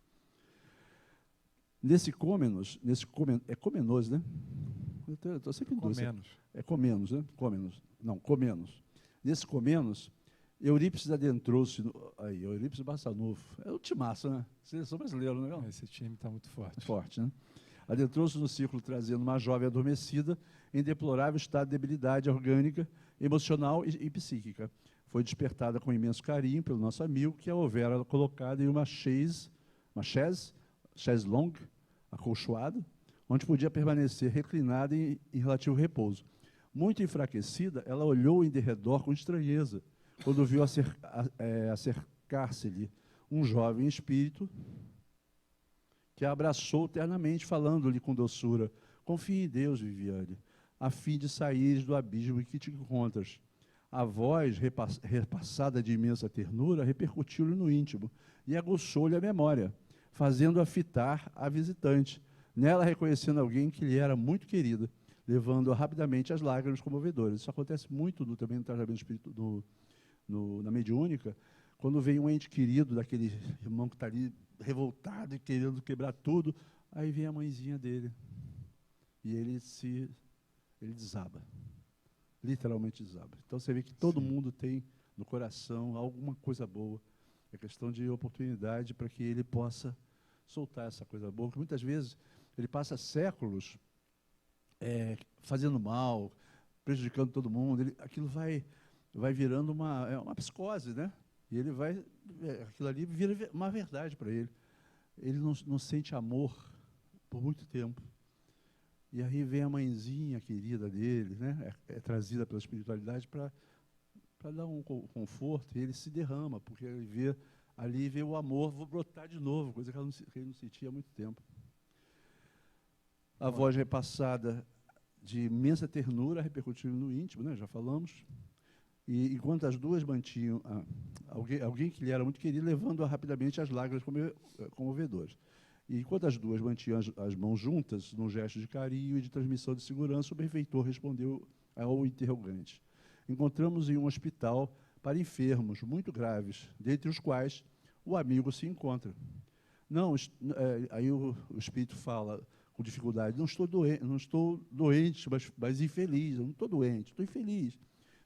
Nesse cômenos, é comenos, né? Eu estou sempre em dúvida. É comenos, né? Comenos. Nesse comenos, Eurípides adentrou-se... Eurípides Barçanufo. É o timaço, né? Seleção brasileira, não é? Esse time está muito forte. Forte, né? Adentrou-se no círculo trazendo uma jovem adormecida em deplorável estado de debilidade orgânica, emocional e psíquica. Foi despertada com imenso carinho pelo nosso amigo, que a houvera colocada em uma chaise longue, acolchoada, onde podia permanecer reclinada em relativo repouso. Muito enfraquecida, ela olhou em derredor com estranheza, quando viu acercar-se-lhe um jovem espírito que a abraçou ternamente, falando-lhe com doçura: confie em Deus, Viviane, a fim de saíres do abismo em que te encontras. A voz, repassada de imensa ternura, repercutiu-lhe no íntimo e aguçou-lhe a memória, fazendo-a fitar a visitante, nela reconhecendo alguém que lhe era muito querida, levando-a rapidamente às lágrimas comovedoras. Isso acontece muito também no tratamento espírito, na mediúnica, quando vem um ente querido daquele irmão que está ali revoltado e querendo quebrar tudo, aí vem a mãezinha dele e ele desaba, literalmente desaba. Então você vê que todo mundo tem no coração alguma coisa boa, é questão de oportunidade para que ele possa soltar essa coisa boa, que muitas vezes Ele passa séculos fazendo mal, prejudicando todo mundo. Aquilo vai virando uma psicose, né? E ele aquilo ali vira uma verdade para ele. Ele não sente amor por muito tempo. E aí vem a mãezinha querida dele, né? É trazida pela espiritualidade para dar um conforto, e ele se derrama, porque ele vê o amor brotar de novo, coisa que ele não sentia há muito tempo. A voz repassada de imensa ternura repercutiu no íntimo, né? Já falamos. E enquanto as duas mantinham alguém que lhe era muito querido, levando-a rapidamente às lágrimas comovedoras. E enquanto as duas mantinham as mãos juntas, num gesto de carinho e de transmissão de segurança, o benfeitor respondeu ao interrogante: encontramos em um hospital para enfermos muito graves, dentre os quais o amigo se encontra. Não, aí o espírito fala com dificuldade: não estou doente, mas infeliz. Eu não estou doente, estou infeliz.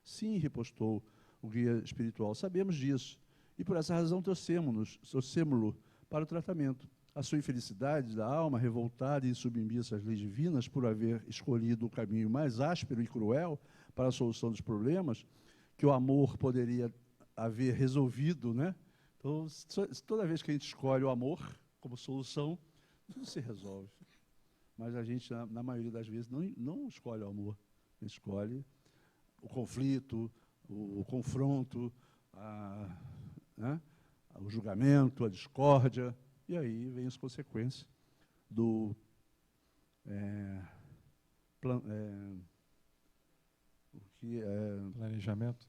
Sim, repostou o guia espiritual, sabemos disso. E por essa razão trouxemo-lo para o tratamento. A sua infelicidade da alma, revoltada e submissa às leis divinas, por haver escolhido o caminho mais áspero e cruel para a solução dos problemas, que o amor poderia haver resolvido, né? Então, toda vez que a gente escolhe o amor como solução, tudo se resolve. Mas a gente, na maioria das vezes, não escolhe o amor. A gente escolhe o conflito, o confronto, né? O julgamento, a discórdia, e aí vem as consequências do planejamento?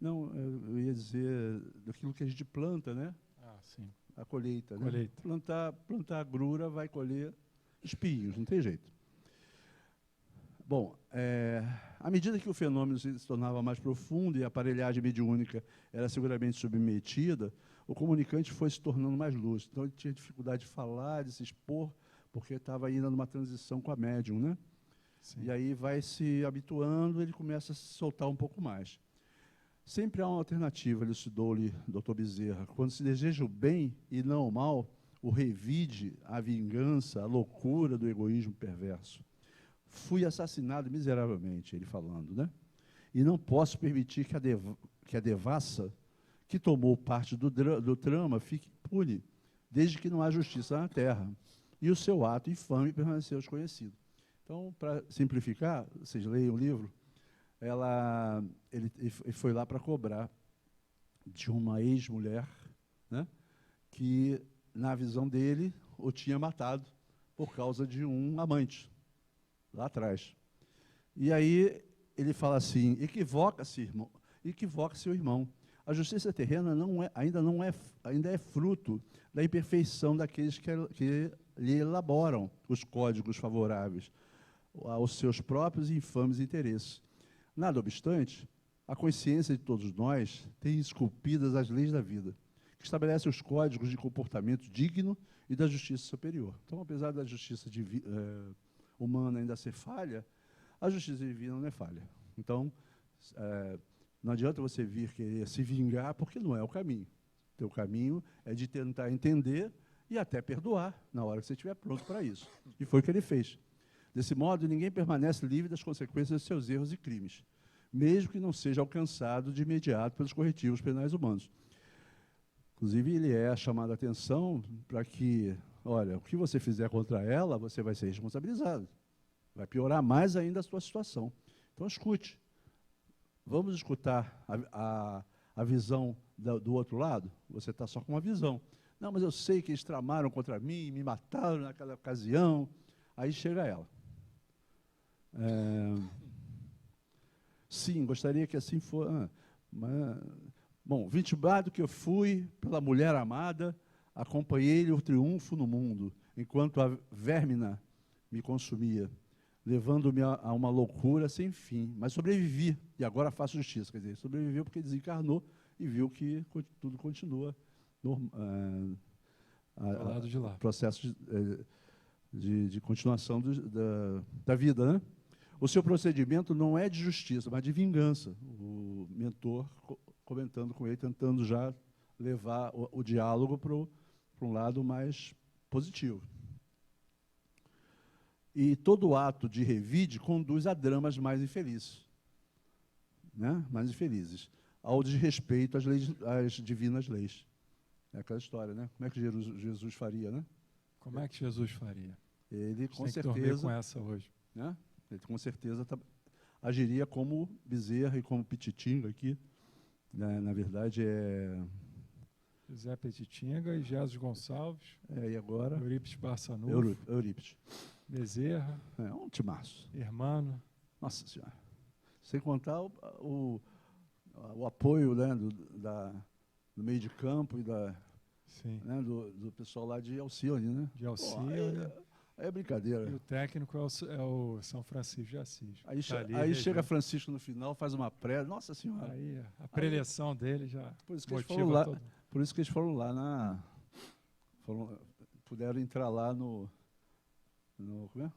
Não, eu ia dizer daquilo que a gente planta, né? Ah, sim. A colheita. Colheita. Né? Plantar grura vai colher espinhos, não tem jeito. Bom, à medida que o fenômeno se tornava mais profundo e a aparelhagem mediúnica era seguramente submetida, o comunicante foi se tornando mais lúcido. Então, ele tinha dificuldade de falar, de se expor, porque estava ainda numa transição com a médium, né? Sim. E aí vai se habituando, ele começa a se soltar um pouco mais. Sempre há uma alternativa, elucidou-lhe Dr. Bezerra. Quando se deseja o bem e não o mal, o revide, a vingança, a loucura do egoísmo perverso. Fui assassinado miseravelmente, ele falando, né? E não posso permitir que a devassa que tomou parte do trama fique impune, desde que não há justiça na terra. E o seu ato infame permaneceu desconhecido. Então, para simplificar, vocês leem o livro, ele foi lá para cobrar de uma ex-mulher, né, que, na visão dele, o tinha matado por causa de um amante, lá atrás. E aí ele fala assim: equivoca-se, irmão, equivoca-se o irmão. A justiça terrena ainda é fruto da imperfeição daqueles que lhe elaboram os códigos favoráveis aos seus próprios e infames interesses. Nada obstante, a consciência de todos nós tem esculpidas as leis da vida, que estabelecem os códigos de comportamento digno e da justiça superior. Então, apesar da justiça humana ainda ser falha, a justiça divina não é falha. Então, não adianta você vir querer se vingar, porque não é o caminho. O teu caminho é de tentar entender e até perdoar na hora que você estiver pronto para isso. E foi o que ele fez. Desse modo, ninguém permanece livre das consequências de seus erros e crimes, mesmo que não seja alcançado de imediato pelos corretivos penais humanos. Inclusive, ele é chamado a atenção para que, olha, o que você fizer contra ela, você vai ser responsabilizado. Vai piorar mais ainda a sua situação. Então, escute. Vamos escutar a visão do outro lado? Você está só com uma visão. Não, mas eu sei que eles tramaram contra mim, me mataram naquela ocasião. Aí chega ela. Sim, gostaria que assim fosse. Bom, vitimado que eu fui pela mulher amada, acompanhei-lhe o triunfo no mundo, enquanto a vérmina me consumia, levando-me a uma loucura sem fim. Mas sobrevivi, e agora faço justiça. Quer dizer, sobreviveu porque desencarnou e viu que tudo continua ao lado de lá. Processo de continuação da vida, né? O seu procedimento não é de justiça, mas de vingança. O mentor comentando com ele, tentando já levar o diálogo para um lado mais positivo. E todo ato de revide conduz a dramas mais infelizes, né? Mais infelizes, ao desrespeito às divinas leis. É aquela história, né? Como é que Jesus faria, né? Como é que Jesus faria? Ele, com tem que dormir certeza, com essa hoje. né? Ele, com certeza, agiria como Bezerra e como Pititinga aqui. Né? Na verdade, José Petitinga e Jesus Gonçalves. E agora? Eurípides Barçanufo. Eurípides. Bezerra. Um timaço. Hermano. Nossa Senhora. Sem contar o apoio, né, do meio de campo e né, do pessoal lá de Alcione, né? De Alcione. É brincadeira. E o técnico é o São Francisco de Assis. Aí chega Francisco no final, faz uma pré. Nossa Senhora. Aí a preleção dele já por isso que motiva eles foram lá, todo. Por isso que eles foram lá puderam entrar lá como é?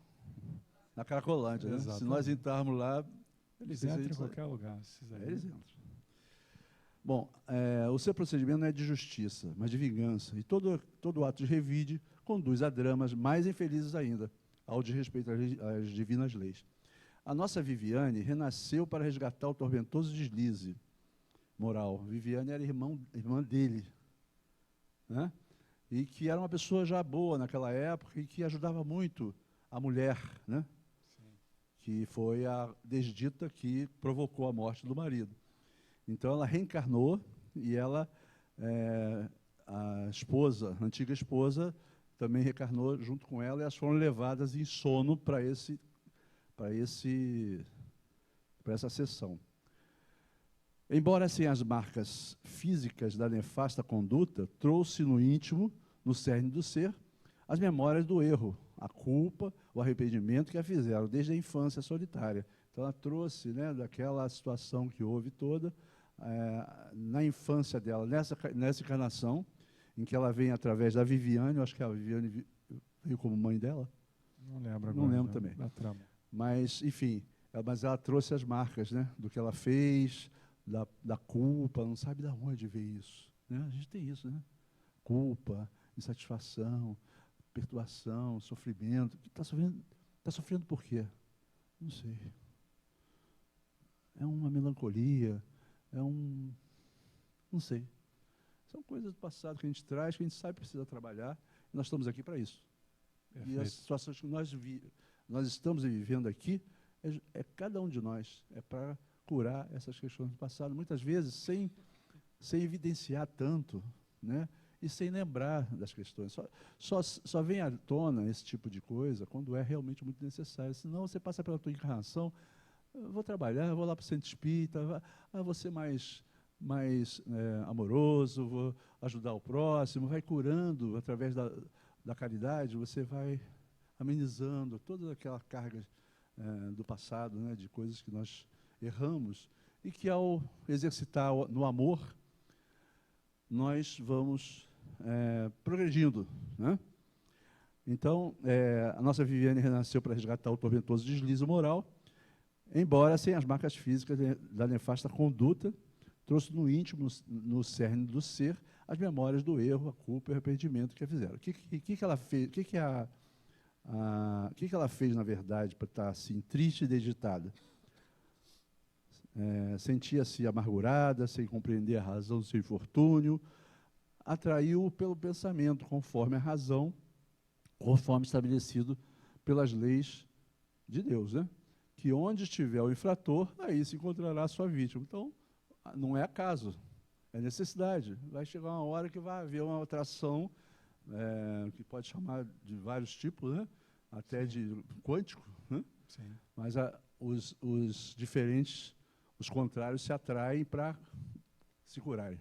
Na Cracolândia, né? Se nós entrarmos lá... Eles entram em qualquer lugar. Eles entram. Bom, o seu procedimento não é de justiça, mas de vingança. E todo ato de revide conduz a dramas mais infelizes ainda, ao desrespeito às divinas leis. A nossa Viviane renasceu para resgatar o tormentoso deslize moral. Viviane era irmã dele, né? E que era uma pessoa já boa naquela época e que ajudava muito a mulher, né? Que foi a desdita que provocou a morte do marido. Então, ela reencarnou e a esposa, a antiga esposa, também reencarnou junto com ela e elas foram levadas em sono para essa sessão. Embora sem as marcas físicas da nefasta conduta, trouxe no íntimo, no cerne do ser, as memórias do erro, a culpa, o arrependimento que a fizeram desde a infância solitária. Então, ela trouxe, né, daquela situação que houve toda, na infância dela, nessa encarnação, em que ela vem através da Viviane, eu acho que a Viviane veio como mãe dela. Não lembro agora. Não lembro também. Da trama. Mas, enfim, mas ela trouxe as marcas, né, do que ela fez, da culpa, não sabe de onde veio isso. Né? A gente tem isso, né? Culpa, insatisfação, perturbação, sofrimento. Está sofrendo por quê? Não sei. É uma melancolia, não sei. São coisas do passado que a gente traz, que a gente sabe que precisa trabalhar, e nós estamos aqui para isso. Perfeito. E as situações que nós estamos vivendo aqui, cada um de nós, é para curar essas questões do passado, muitas vezes sem evidenciar tanto, né? E sem lembrar das questões. Só vem à tona esse tipo de coisa quando é realmente muito necessário. Senão você passa pela tua encarnação, vou trabalhar, vou lá para o centro espírita, vou ser mais amoroso, vou ajudar o próximo, vai curando através da caridade, você vai amenizando toda aquela carga do passado, né, de coisas que nós erramos, e que ao exercitar no amor, nós vamos progredindo, né? Então, a nossa Viviane renasceu para resgatar o tormentoso deslize moral, embora sem as marcas físicas da nefasta conduta, trouxe no íntimo, no cerne do ser, as memórias do erro, a culpa e o arrependimento que a fizeram. O que ela fez? O que ela fez, na verdade, para estar assim, triste e degitada? Sentia-se amargurada, sem compreender a razão do seu infortúnio, atraiu pelo pensamento, conforme a razão, conforme estabelecido pelas leis de Deus, né? Que onde estiver o infrator, aí se encontrará a sua vítima. Então, não é acaso, é necessidade. Vai chegar uma hora que vai haver uma atração, que pode chamar de vários tipos, né? Até de quântico, né? Sim. Mas os diferentes, os contrários se atraem para se curarem.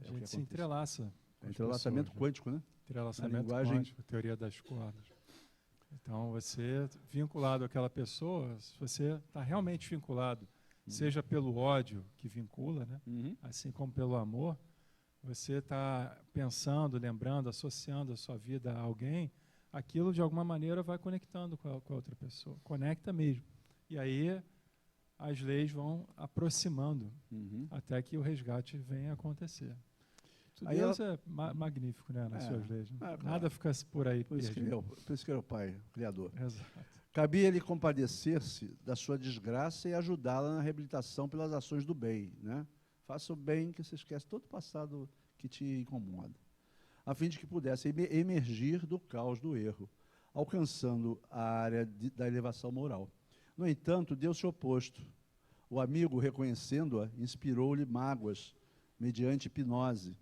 A gente se entrelaça. Entrelaçamento quântico, né? Entrelaçamento quântico, teoria das cordas. Então, você, vinculado àquela pessoa, se você está realmente vinculado, seja pelo ódio que vincula, né? Assim como pelo amor, você está pensando, lembrando, associando a sua vida a alguém, aquilo de alguma maneira vai conectando com a outra pessoa. Conecta mesmo. E aí as leis vão aproximando até que o resgate venha a acontecer. Deus é magnífico, né, nas suas leis. Claro. Nada fica por aí perdido. Por isso que ele é o Pai, o Criador. Exato. Cabia-lhe compadecer-se da sua desgraça e ajudá-la na reabilitação pelas ações do bem. Né? Faça o bem que você esquece todo o passado que te incomoda, a fim de que pudesse emergir do caos do erro, alcançando a área da elevação moral. No entanto, deu-se oposto. O amigo, reconhecendo-a, inspirou-lhe mágoas, mediante hipnose,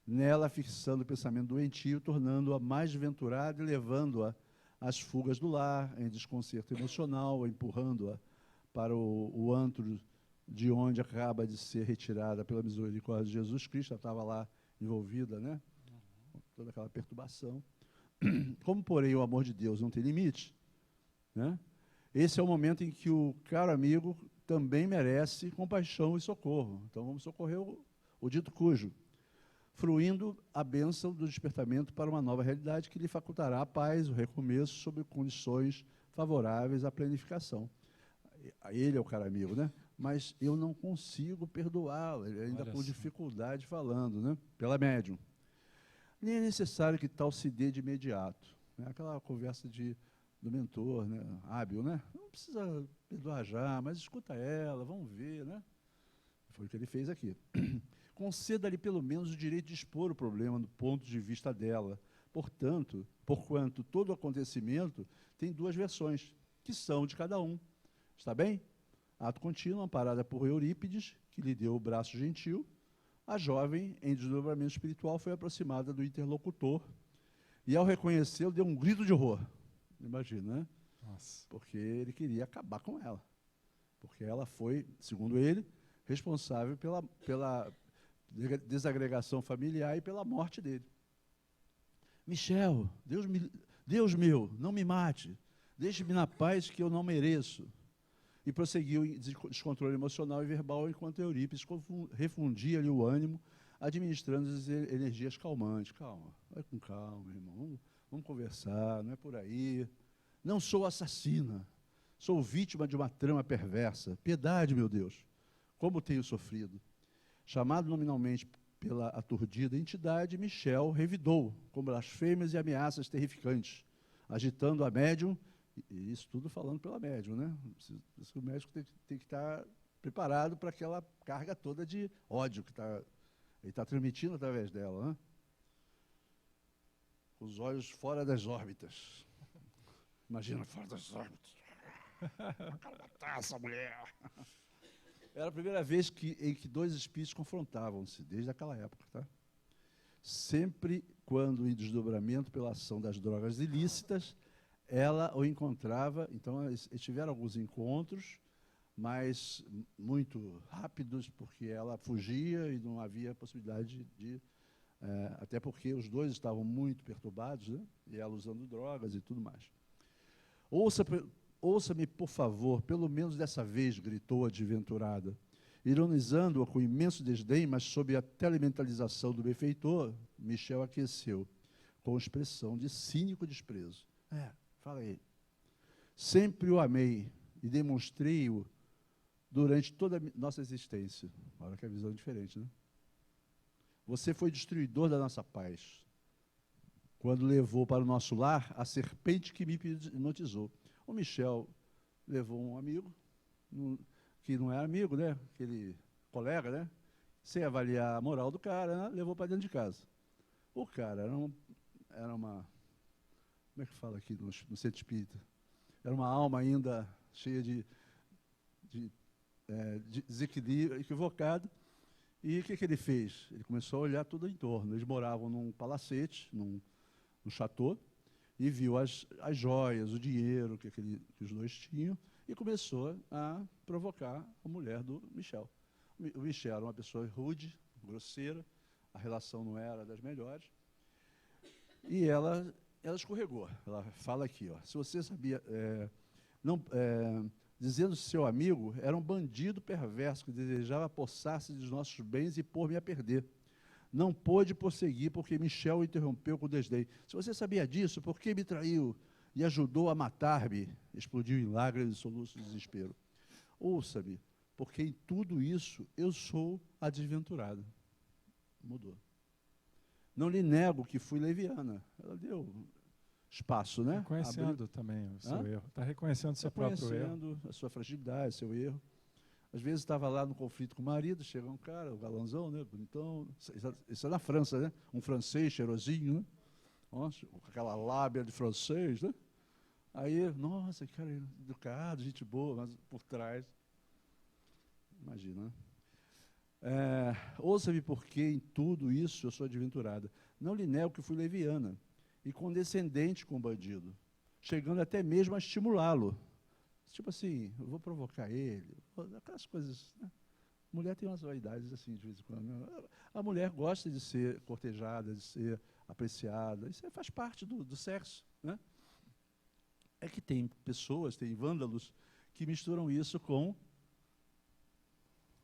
nela fixando o pensamento doentio, tornando-a mais desventurada e levando-a às fugas do lar, em desconcerto emocional, empurrando-a para o antro de onde acaba de ser retirada pela misericórdia de Jesus Cristo. Ela estava lá envolvida, né? Toda aquela perturbação. Como, porém, o amor de Deus não tem limite, né? Esse é o momento em que o caro amigo também merece compaixão e socorro. Então, vamos socorrer o dito cujo, fruindo a bênção do despertamento para uma nova realidade que lhe facultará a paz, o recomeço, sob condições favoráveis à planificação. Ele é o caro amigo, né? Mas eu não consigo perdoá-lo, ele ainda com dificuldade falando, né? Pela médium. Nem é necessário que tal se dê de imediato. Né? Aquela conversa do mentor, né? Hábil, né? Não precisa perdoar já, mas escuta ela, vamos ver, né? Foi o que ele fez aqui. Conceda-lhe pelo menos o direito de expor o problema do ponto de vista dela. Porquanto todo acontecimento tem duas versões, que são de cada um. Está bem? Ato contínuo, amparada por Eurípides, que lhe deu o braço gentil, a jovem, em desdobramento espiritual, foi aproximada do interlocutor e, ao reconhecê-lo, deu um grito de horror. Imagina, né? Nossa. Porque ele queria acabar com ela. Porque ela foi, segundo ele, responsável pela desagregação familiar e pela morte dele. Michel, Deus meu, não me mate. Deixe-me na paz que eu não mereço. E prosseguiu em descontrole emocional e verbal, enquanto Eurípides refundia-lhe o ânimo, administrando as energias calmantes. Calma, vai com calma, irmão. Vamos conversar, não é por aí. Não sou assassina. Sou vítima de uma trama perversa. Piedade, meu Deus. Como tenho sofrido. Chamado nominalmente pela aturdida entidade, Michel revidou com blasfêmias e ameaças terrificantes, agitando a médium. E isso tudo falando pela médium, né? O médico tem que estar preparado para aquela carga toda de ódio que ele está transmitindo através dela, né? Os olhos fora das órbitas. Imagina, fora das órbitas. Eu quero matar essa mulher. Era a primeira vez em que dois espíritos confrontavam-se, desde aquela época, tá? Sempre quando em desdobramento pela ação das drogas ilícitas, ela o encontrava. Então, eles tiveram alguns encontros, mas muito rápidos, porque ela fugia e não havia possibilidade até porque os dois estavam muito perturbados, né? E ela usando drogas e tudo mais. Ouça-me, por favor, pelo menos dessa vez, gritou a desventurada, ironizando-a com imenso desdém, mas sob a telementalização do benfeitor, Michel aqueceu, com expressão de cínico desprezo. Fala aí. Sempre o amei e demonstrei-o durante toda a nossa existência. Olha que a visão é diferente, né? Você foi destruidor da nossa paz, quando levou para o nosso lar a serpente que me hipnotizou. O Michel levou um amigo, que não era amigo, né? Aquele colega, né? Sem avaliar a moral do cara, né? Levou para dentro de casa. O cara era uma... Como é que fala aqui no centro espírita? Era uma alma ainda cheia de desequilíbrio, equivocado. E o que ele fez? Ele começou a olhar tudo em torno. Eles moravam num palacete, num chateau, e viu as joias, o dinheiro que os dois tinham, e começou a provocar a mulher do Michel. O Michel era uma pessoa rude, grosseira, a relação não era das melhores, e ela escorregou. Ela fala aqui, ó, se você sabia, dizendo que seu amigo era um bandido perverso que desejava apossar-se dos nossos bens e pôr-me a perder. Não pôde prosseguir porque Michel o interrompeu com desdém. Se você sabia disso, por que me traiu e ajudou a matar-me? Explodiu em lágrimas e soluços de desespero. Ouça-me, porque em tudo isso eu sou a desventurada. Mudou. Não lhe nego que fui leviana. Ela deu espaço, né? Reconhecendo também o seu erro. Está reconhecendo o seu próprio erro. Reconhecendo a sua fragilidade, seu erro. Às vezes estava lá no conflito com o marido, chega um cara, o galanzão, né? Bonitão. Isso é na França, né? Um francês cheirosinho, né? Nossa, com aquela lábia de francês, né? Aí, nossa, que cara educado, gente boa, mas por trás, imagina, né? Ouça-me porque em tudo isso eu sou adventurada. Não lhe nego que fui leviana e condescendente com o bandido, chegando até mesmo a estimulá-lo. Tipo assim, eu vou provocar ele, aquelas coisas, né? Mulher tem umas vaidades assim, de vez em quando, né? A mulher gosta de ser cortejada, de ser apreciada, isso faz parte do sexo, né? É que tem pessoas, tem vândalos, que misturam isso com,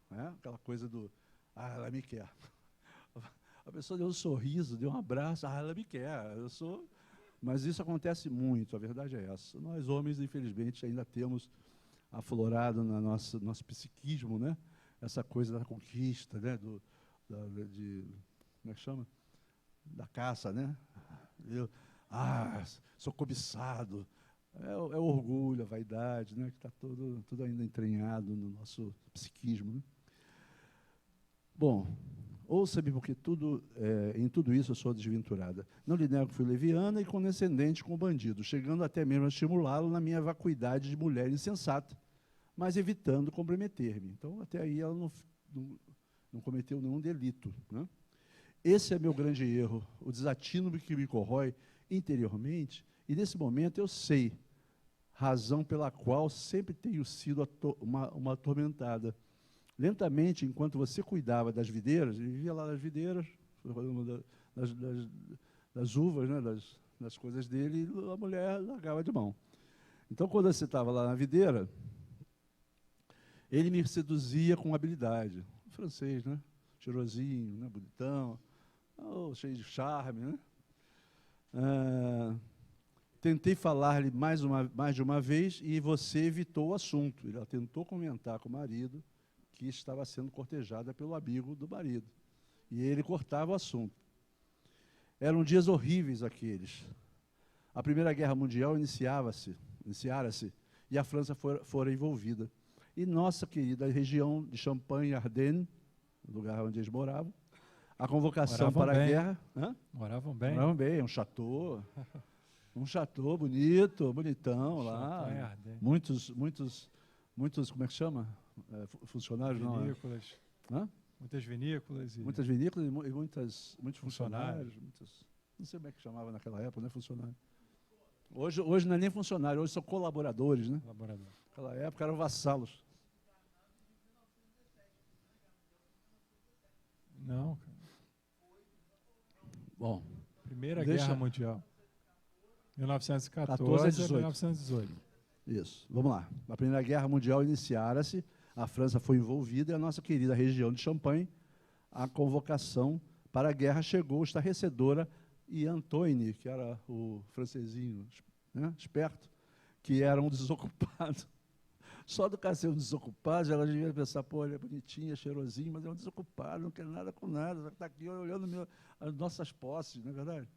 né, aquela coisa do, ela me quer. A pessoa deu um sorriso, deu um abraço, ela me quer, eu sou... Mas isso acontece muito, a verdade é essa. Nós, homens, infelizmente, ainda temos aflorado no nosso psiquismo, né, essa coisa da conquista, né, como é que chama? Da caça, né? Sou cobiçado. É o orgulho, a vaidade, né, que está tudo ainda entranhado no nosso psiquismo, né? Bom, ouça-me, porque em tudo isso eu sou desventurada. Não lhe nego que fui leviana e condescendente com o bandido, chegando até mesmo a estimulá-lo na minha vacuidade de mulher insensata, mas evitando comprometer-me. Então, até aí ela não cometeu nenhum delito, né? Esse é meu grande erro, o desatino que me corrói interiormente, e nesse momento eu sei, razão pela qual sempre tenho sido uma atormentada. Lentamente, enquanto você cuidava das videiras, ele vivia lá nas videiras, das uvas, né, das coisas dele, e a mulher largava de mão. Então, quando você estava lá na videira, ele me seduzia com habilidade. O francês, né? Cheirosinho, né? Bonitão, cheio de charme, né? Tentei falar-lhe mais de uma vez e você evitou o assunto. Ela tentou comentar com o marido que estava sendo cortejada pelo amigo do marido. E ele cortava o assunto. Eram dias horríveis aqueles. A Primeira Guerra Mundial iniciara-se e a França fora envolvida. E nossa querida região de Champagne-Ardenne, lugar onde eles moravam, a convocação para a guerra... Moravam bem. Moravam bem, um chateau. Um chateau bonitão lá. Muitos, como é que chama? Funcionários, vinícolas. Não? Muitas vinícolas. Muitas vinícolas e muitos funcionários. Não sei como é que chamava naquela época, não é funcionário. Hoje não é nem funcionário, hoje são colaboradores, né? Naquela época eram vassalos. Não. Bom. Primeira Guerra Mundial. 1914 a 1918. Isso. Vamos lá. A Primeira Guerra Mundial iniciara-se, a França foi envolvida e a nossa querida região de Champagne, a convocação para a guerra chegou estarrecedora e Antoine, que era o francesinho, né, esperto, que era um desocupado. Só do cara ser um desocupado, ela devia pensar, pô, ele é bonitinho, é cheirosinho, mas é um desocupado, não quer nada com nada, está aqui olhando as nossas posses, não é verdade?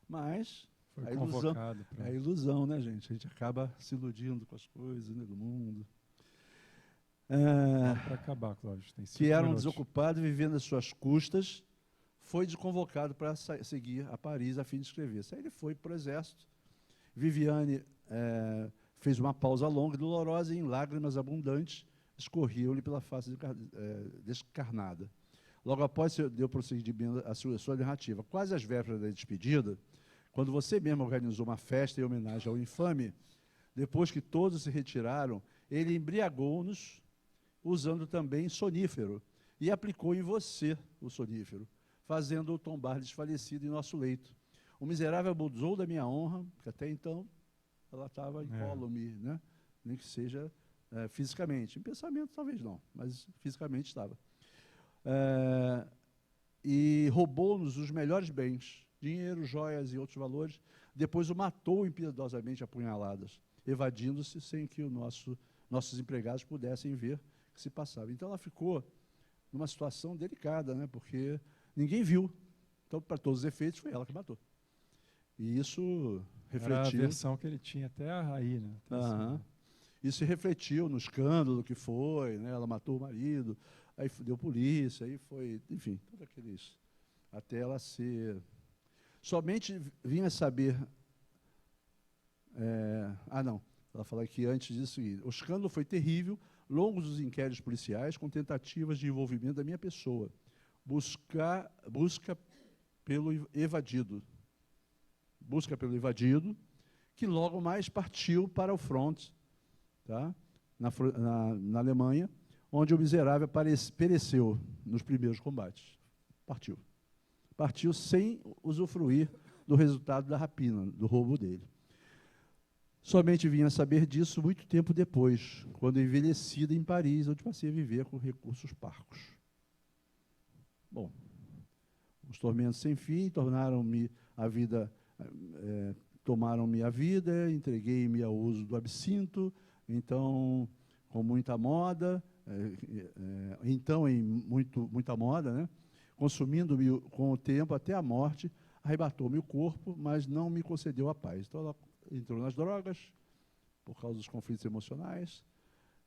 Mas a ilusão, né, gente? A gente acaba se iludindo com as coisas, né, do mundo. Para acabar, Cláudio, tem 5 que era um minutos. desocupado vivendo às suas custas, foi desconvocado para seguir a Paris a fim de escrever. Aí ele foi para o exército. Viviane fez uma pausa longa e dolorosa e em lágrimas abundantes escorriam-lhe pela face descarnada. Logo após, deu prosseguimento à sua narrativa. Quase às vésperas da despedida, quando você mesmo organizou uma festa em homenagem ao infame, depois que todos se retiraram, ele embriagou-nos, usando também sonífero, e aplicou em você o sonífero, fazendo-o tombar desfalecido em nosso leito. O miserável abusou da minha honra, porque até então ela estava incólume, né? Nem que seja fisicamente. Em pensamento, talvez não, mas fisicamente estava. E roubou-nos os melhores bens, dinheiro, joias e outros valores, depois o matou impiedosamente a punhaladas, evadindo-se sem que nossos empregados pudessem ver o que se passava. Então ela ficou numa situação delicada, né, porque ninguém viu, Então, para todos os efeitos, foi ela que matou. E isso refletiu... Era a versão que ele tinha até aí, né? Isso refletiu no escândalo que foi, né? Ela matou o marido, aí deu polícia, aí foi, enfim, tudo aqueles... Até ela ser... Somente vinha saber... não, ela fala que antes disso, o escândalo foi terrível, longos os inquéritos policiais, com tentativas de envolvimento da minha pessoa. Busca pelo evadido. Busca pelo evadido, que logo mais partiu para o front, tá? na Alemanha, onde o miserável pereceu nos primeiros combates. Partiu. Partiu sem usufruir do resultado da rapina, do roubo dele. Somente vinha a saber disso muito tempo depois, quando envelhecida em Paris, onde passei a viver com recursos parcos. Bom, os tormentos sem fim tornaram-me a vida, tomaram-me a vida, entreguei-me ao uso do absinto, então, com muita moda, muita moda, né? Consumindo-me com o tempo até a morte, arrebatou-me o corpo, mas não me concedeu a paz. Então, ela entrou nas drogas, por causa dos conflitos emocionais,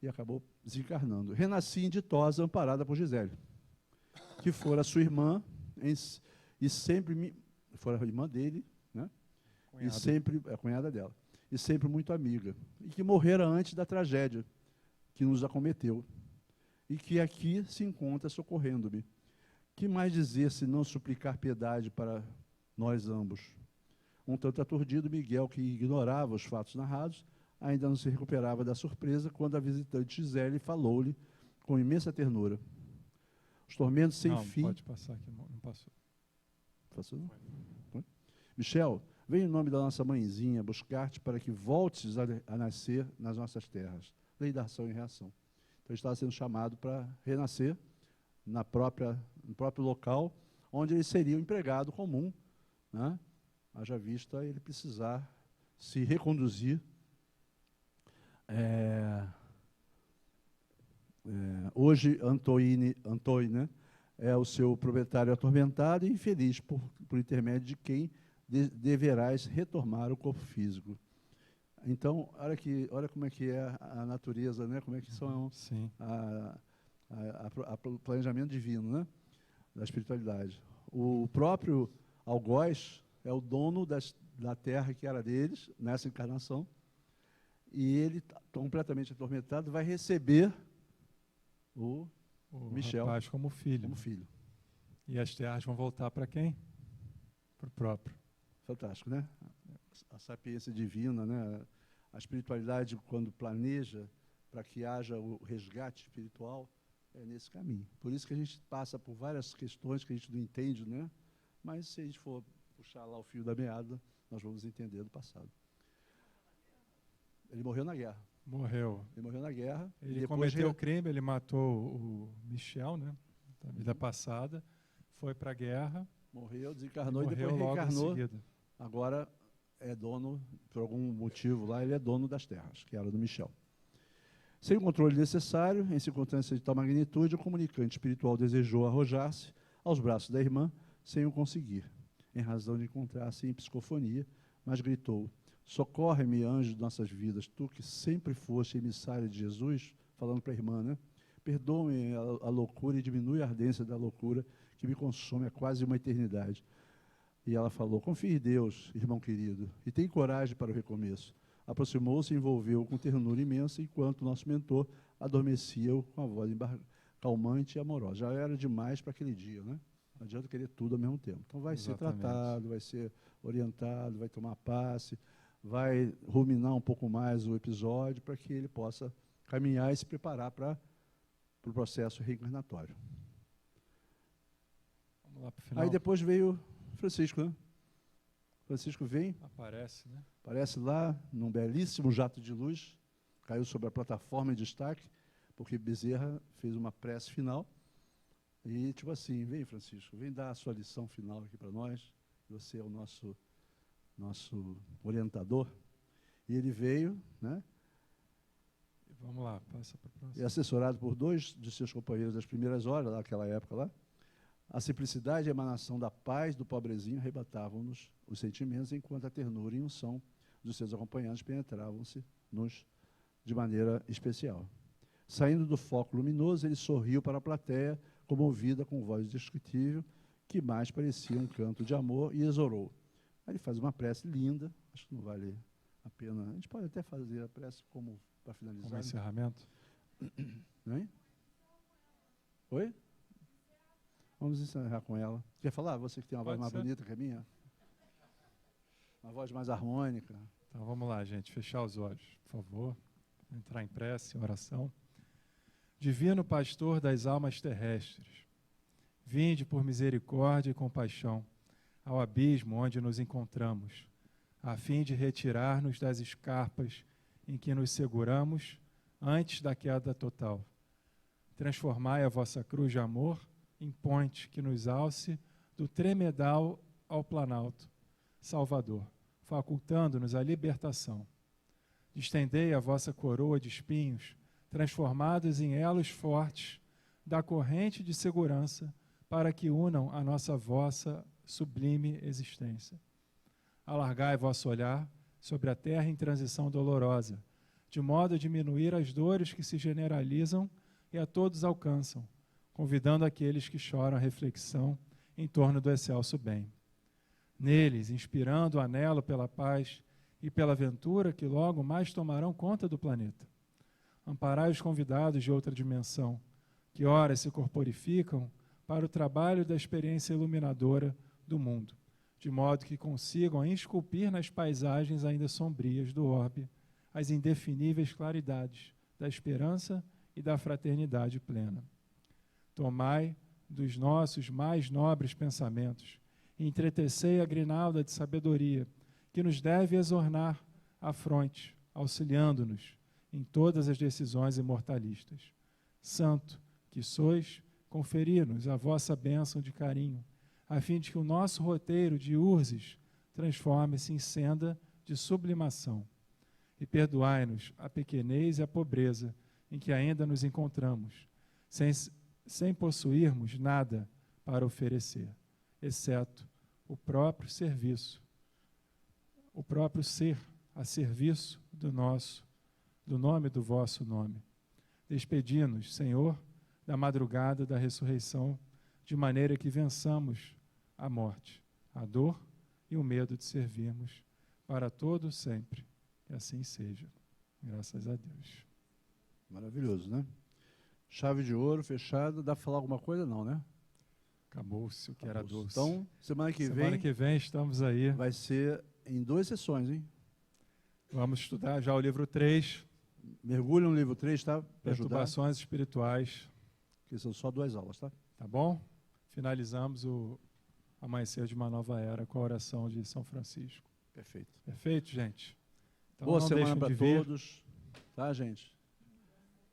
e acabou desencarnando. Renasci inditosa, amparada por Gisele, que fora sua irmã, e sempre fora a irmã dele, né? E sempre, a cunhada dela, e sempre muito amiga, e que morrera antes da tragédia que nos acometeu, e que aqui se encontra socorrendo-me. Que mais dizer se não suplicar piedade para nós ambos? Um tanto aturdido, Miguel, que ignorava os fatos narrados, ainda não se recuperava da surpresa quando a visitante Gisele falou-lhe com imensa ternura. Os tormentos sem fim... Pode passar aqui, não passou. Passou, não? Foi. Michel, vem em nome da nossa mãezinha buscar-te para que voltes a nascer nas nossas terras. Lei da ação e reação. Então, ele estava sendo chamado para renascer no próprio local onde ele seria um empregado comum, né? Haja vista ele precisar se reconduzir. Hoje, Antoine, né, é o seu proprietário atormentado e infeliz por intermédio de quem deverás retomar o corpo físico. Então, olha como é que é a natureza, né? Como é que são o planejamento divino, né? Da espiritualidade. O próprio algoz é o dono da terra que era deles, nessa encarnação, e ele, completamente atormentado, vai receber o Michel rapaz como filho. Como filho. E as terras vão voltar para quem? Para o próprio. Fantástico, né? A sapiência divina, né? A espiritualidade, quando planeja para que haja o resgate espiritual, é nesse caminho. Por isso que a gente passa por várias questões que a gente não entende, né? Mas se a gente for puxar lá o fio da meada, nós vamos entender do passado. Ele morreu na guerra. Ele morreu na guerra. Ele cometeu o crime, ele matou o Michel, né? Da vida passada, foi para a guerra. Morreu, desencarnou e depois reencarnou. Agora é dono, por algum motivo lá, ele é dono das terras, que era do Michel. Sem o controle necessário, em circunstâncias de tal magnitude, o comunicante espiritual desejou arrojar-se aos braços da irmã, sem o conseguir, em razão de encontrar-se em psicofonia, mas gritou: socorre-me, anjo de nossas vidas, tu que sempre foste emissário de Jesus, falando para a irmã, né? Perdoa-me a loucura e diminui a ardência da loucura que me consome há quase uma eternidade. E ela falou: confie em Deus, irmão querido, e tem coragem para o recomeço. Aproximou-se e envolveu-o com ternura imensa, enquanto o nosso mentor adormecia-o com a voz calmante e amorosa. Já era demais para aquele dia, né? Não adianta querer tudo ao mesmo tempo. Então vai ser tratado, vai ser orientado, vai tomar passe, vai ruminar um pouco mais o episódio para que ele possa caminhar e se preparar para o processo reencarnatório. Vamos lá para o final. Aí depois veio Francisco, né? Francisco vem. Aparece, né? Aparece lá num belíssimo jato de luz, caiu sobre a plataforma em destaque, porque Bezerra fez uma prece final. E, tipo assim, vem, Francisco, vem dar a sua lição final aqui para nós. Você é o nosso orientador. E ele veio, né? Vamos lá, passa para a próxima. E assessorado por dois de seus companheiros das primeiras horas, naquela época lá, A simplicidade e a emanação da paz do pobrezinho arrebatavam-nos os sentimentos, enquanto a ternura e unção dos seus acompanhantes penetravam-se-nos de maneira especial. Saindo do foco luminoso, ele sorriu para a plateia, comovida com voz indescritível, que mais parecia um canto de amor, e exorou. Aí ele faz uma prece linda, acho que não vale a pena. A gente pode até fazer a prece como para finalizar. Como encerramento? Hein? Oi? Vamos encerrar com ela. Quer falar? Você que tem uma voz mais bonita que a minha? Uma voz mais harmônica. Então vamos lá, gente. Fechar os olhos, por favor. Entrar em prece, em oração. Divino pastor das almas terrestres, vinde por misericórdia e compaixão ao abismo onde nos encontramos, a fim de retirar-nos das escarpas em que nos seguramos antes da queda total. Transformai a vossa cruz de amor em ponte que nos alce do tremedal ao planalto, Salvador, facultando-nos a libertação. Distendei a vossa coroa de espinhos, transformados em elos fortes da corrente de segurança, para que unam a vossa sublime existência. Alargai vosso olhar sobre a terra em transição dolorosa, de modo a diminuir as dores que se generalizam e a todos alcançam, convidando aqueles que choram a reflexão em torno do excelso bem. Neles, inspirando o anelo pela paz e pela ventura que logo mais tomarão conta do planeta. Amparai os convidados de outra dimensão, que ora se corporificam para o trabalho da experiência iluminadora do mundo, de modo que consigam esculpir nas paisagens ainda sombrias do orbe as indefiníveis claridades da esperança e da fraternidade plena. Tomai dos nossos mais nobres pensamentos e entretecei a grinalda de sabedoria que nos deve exornar a fronte, auxiliando-nos em todas as decisões imortalistas. Santo que sois, conferi-nos a vossa bênção de carinho, a fim de que o nosso roteiro de urzes transforme-se em senda de sublimação. E perdoai-nos a pequenez e a pobreza em que ainda nos encontramos, sem possuirmos nada para oferecer, exceto o próprio serviço, o próprio ser a serviço do nome do vosso nome. Despedi-nos, Senhor, da madrugada da ressurreição, de maneira que vençamos a morte, a dor e o medo de servirmos para todo sempre. Que assim seja. Graças a Deus. Maravilhoso, né? Chave de ouro, fechada. Dá para falar alguma coisa? Não, né? Acabou-se o que era doce. Então, semana que vem estamos aí. Vai ser em 2 sessões, hein? Vamos estudar já o livro 3. Mergulha no livro 3, tá? Perturbações espirituais. Que são só 2 aulas, tá? Tá bom? Finalizamos o Amanhecer de uma Nova Era com a oração de São Francisco. Perfeito. Perfeito, gente? Então, boa semana para todos. Tá, gente?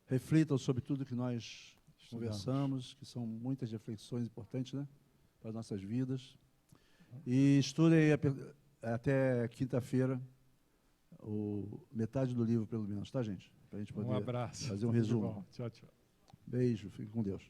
Reflitam sobre tudo que nós conversamos, que são muitas reflexões importantes, né? Para as nossas vidas. E estudem até quinta-feira metade do livro, pelo menos, tá, gente? Para a gente poder abraço. fazer um resumo. Tchau, tchau. Beijo, fique com Deus.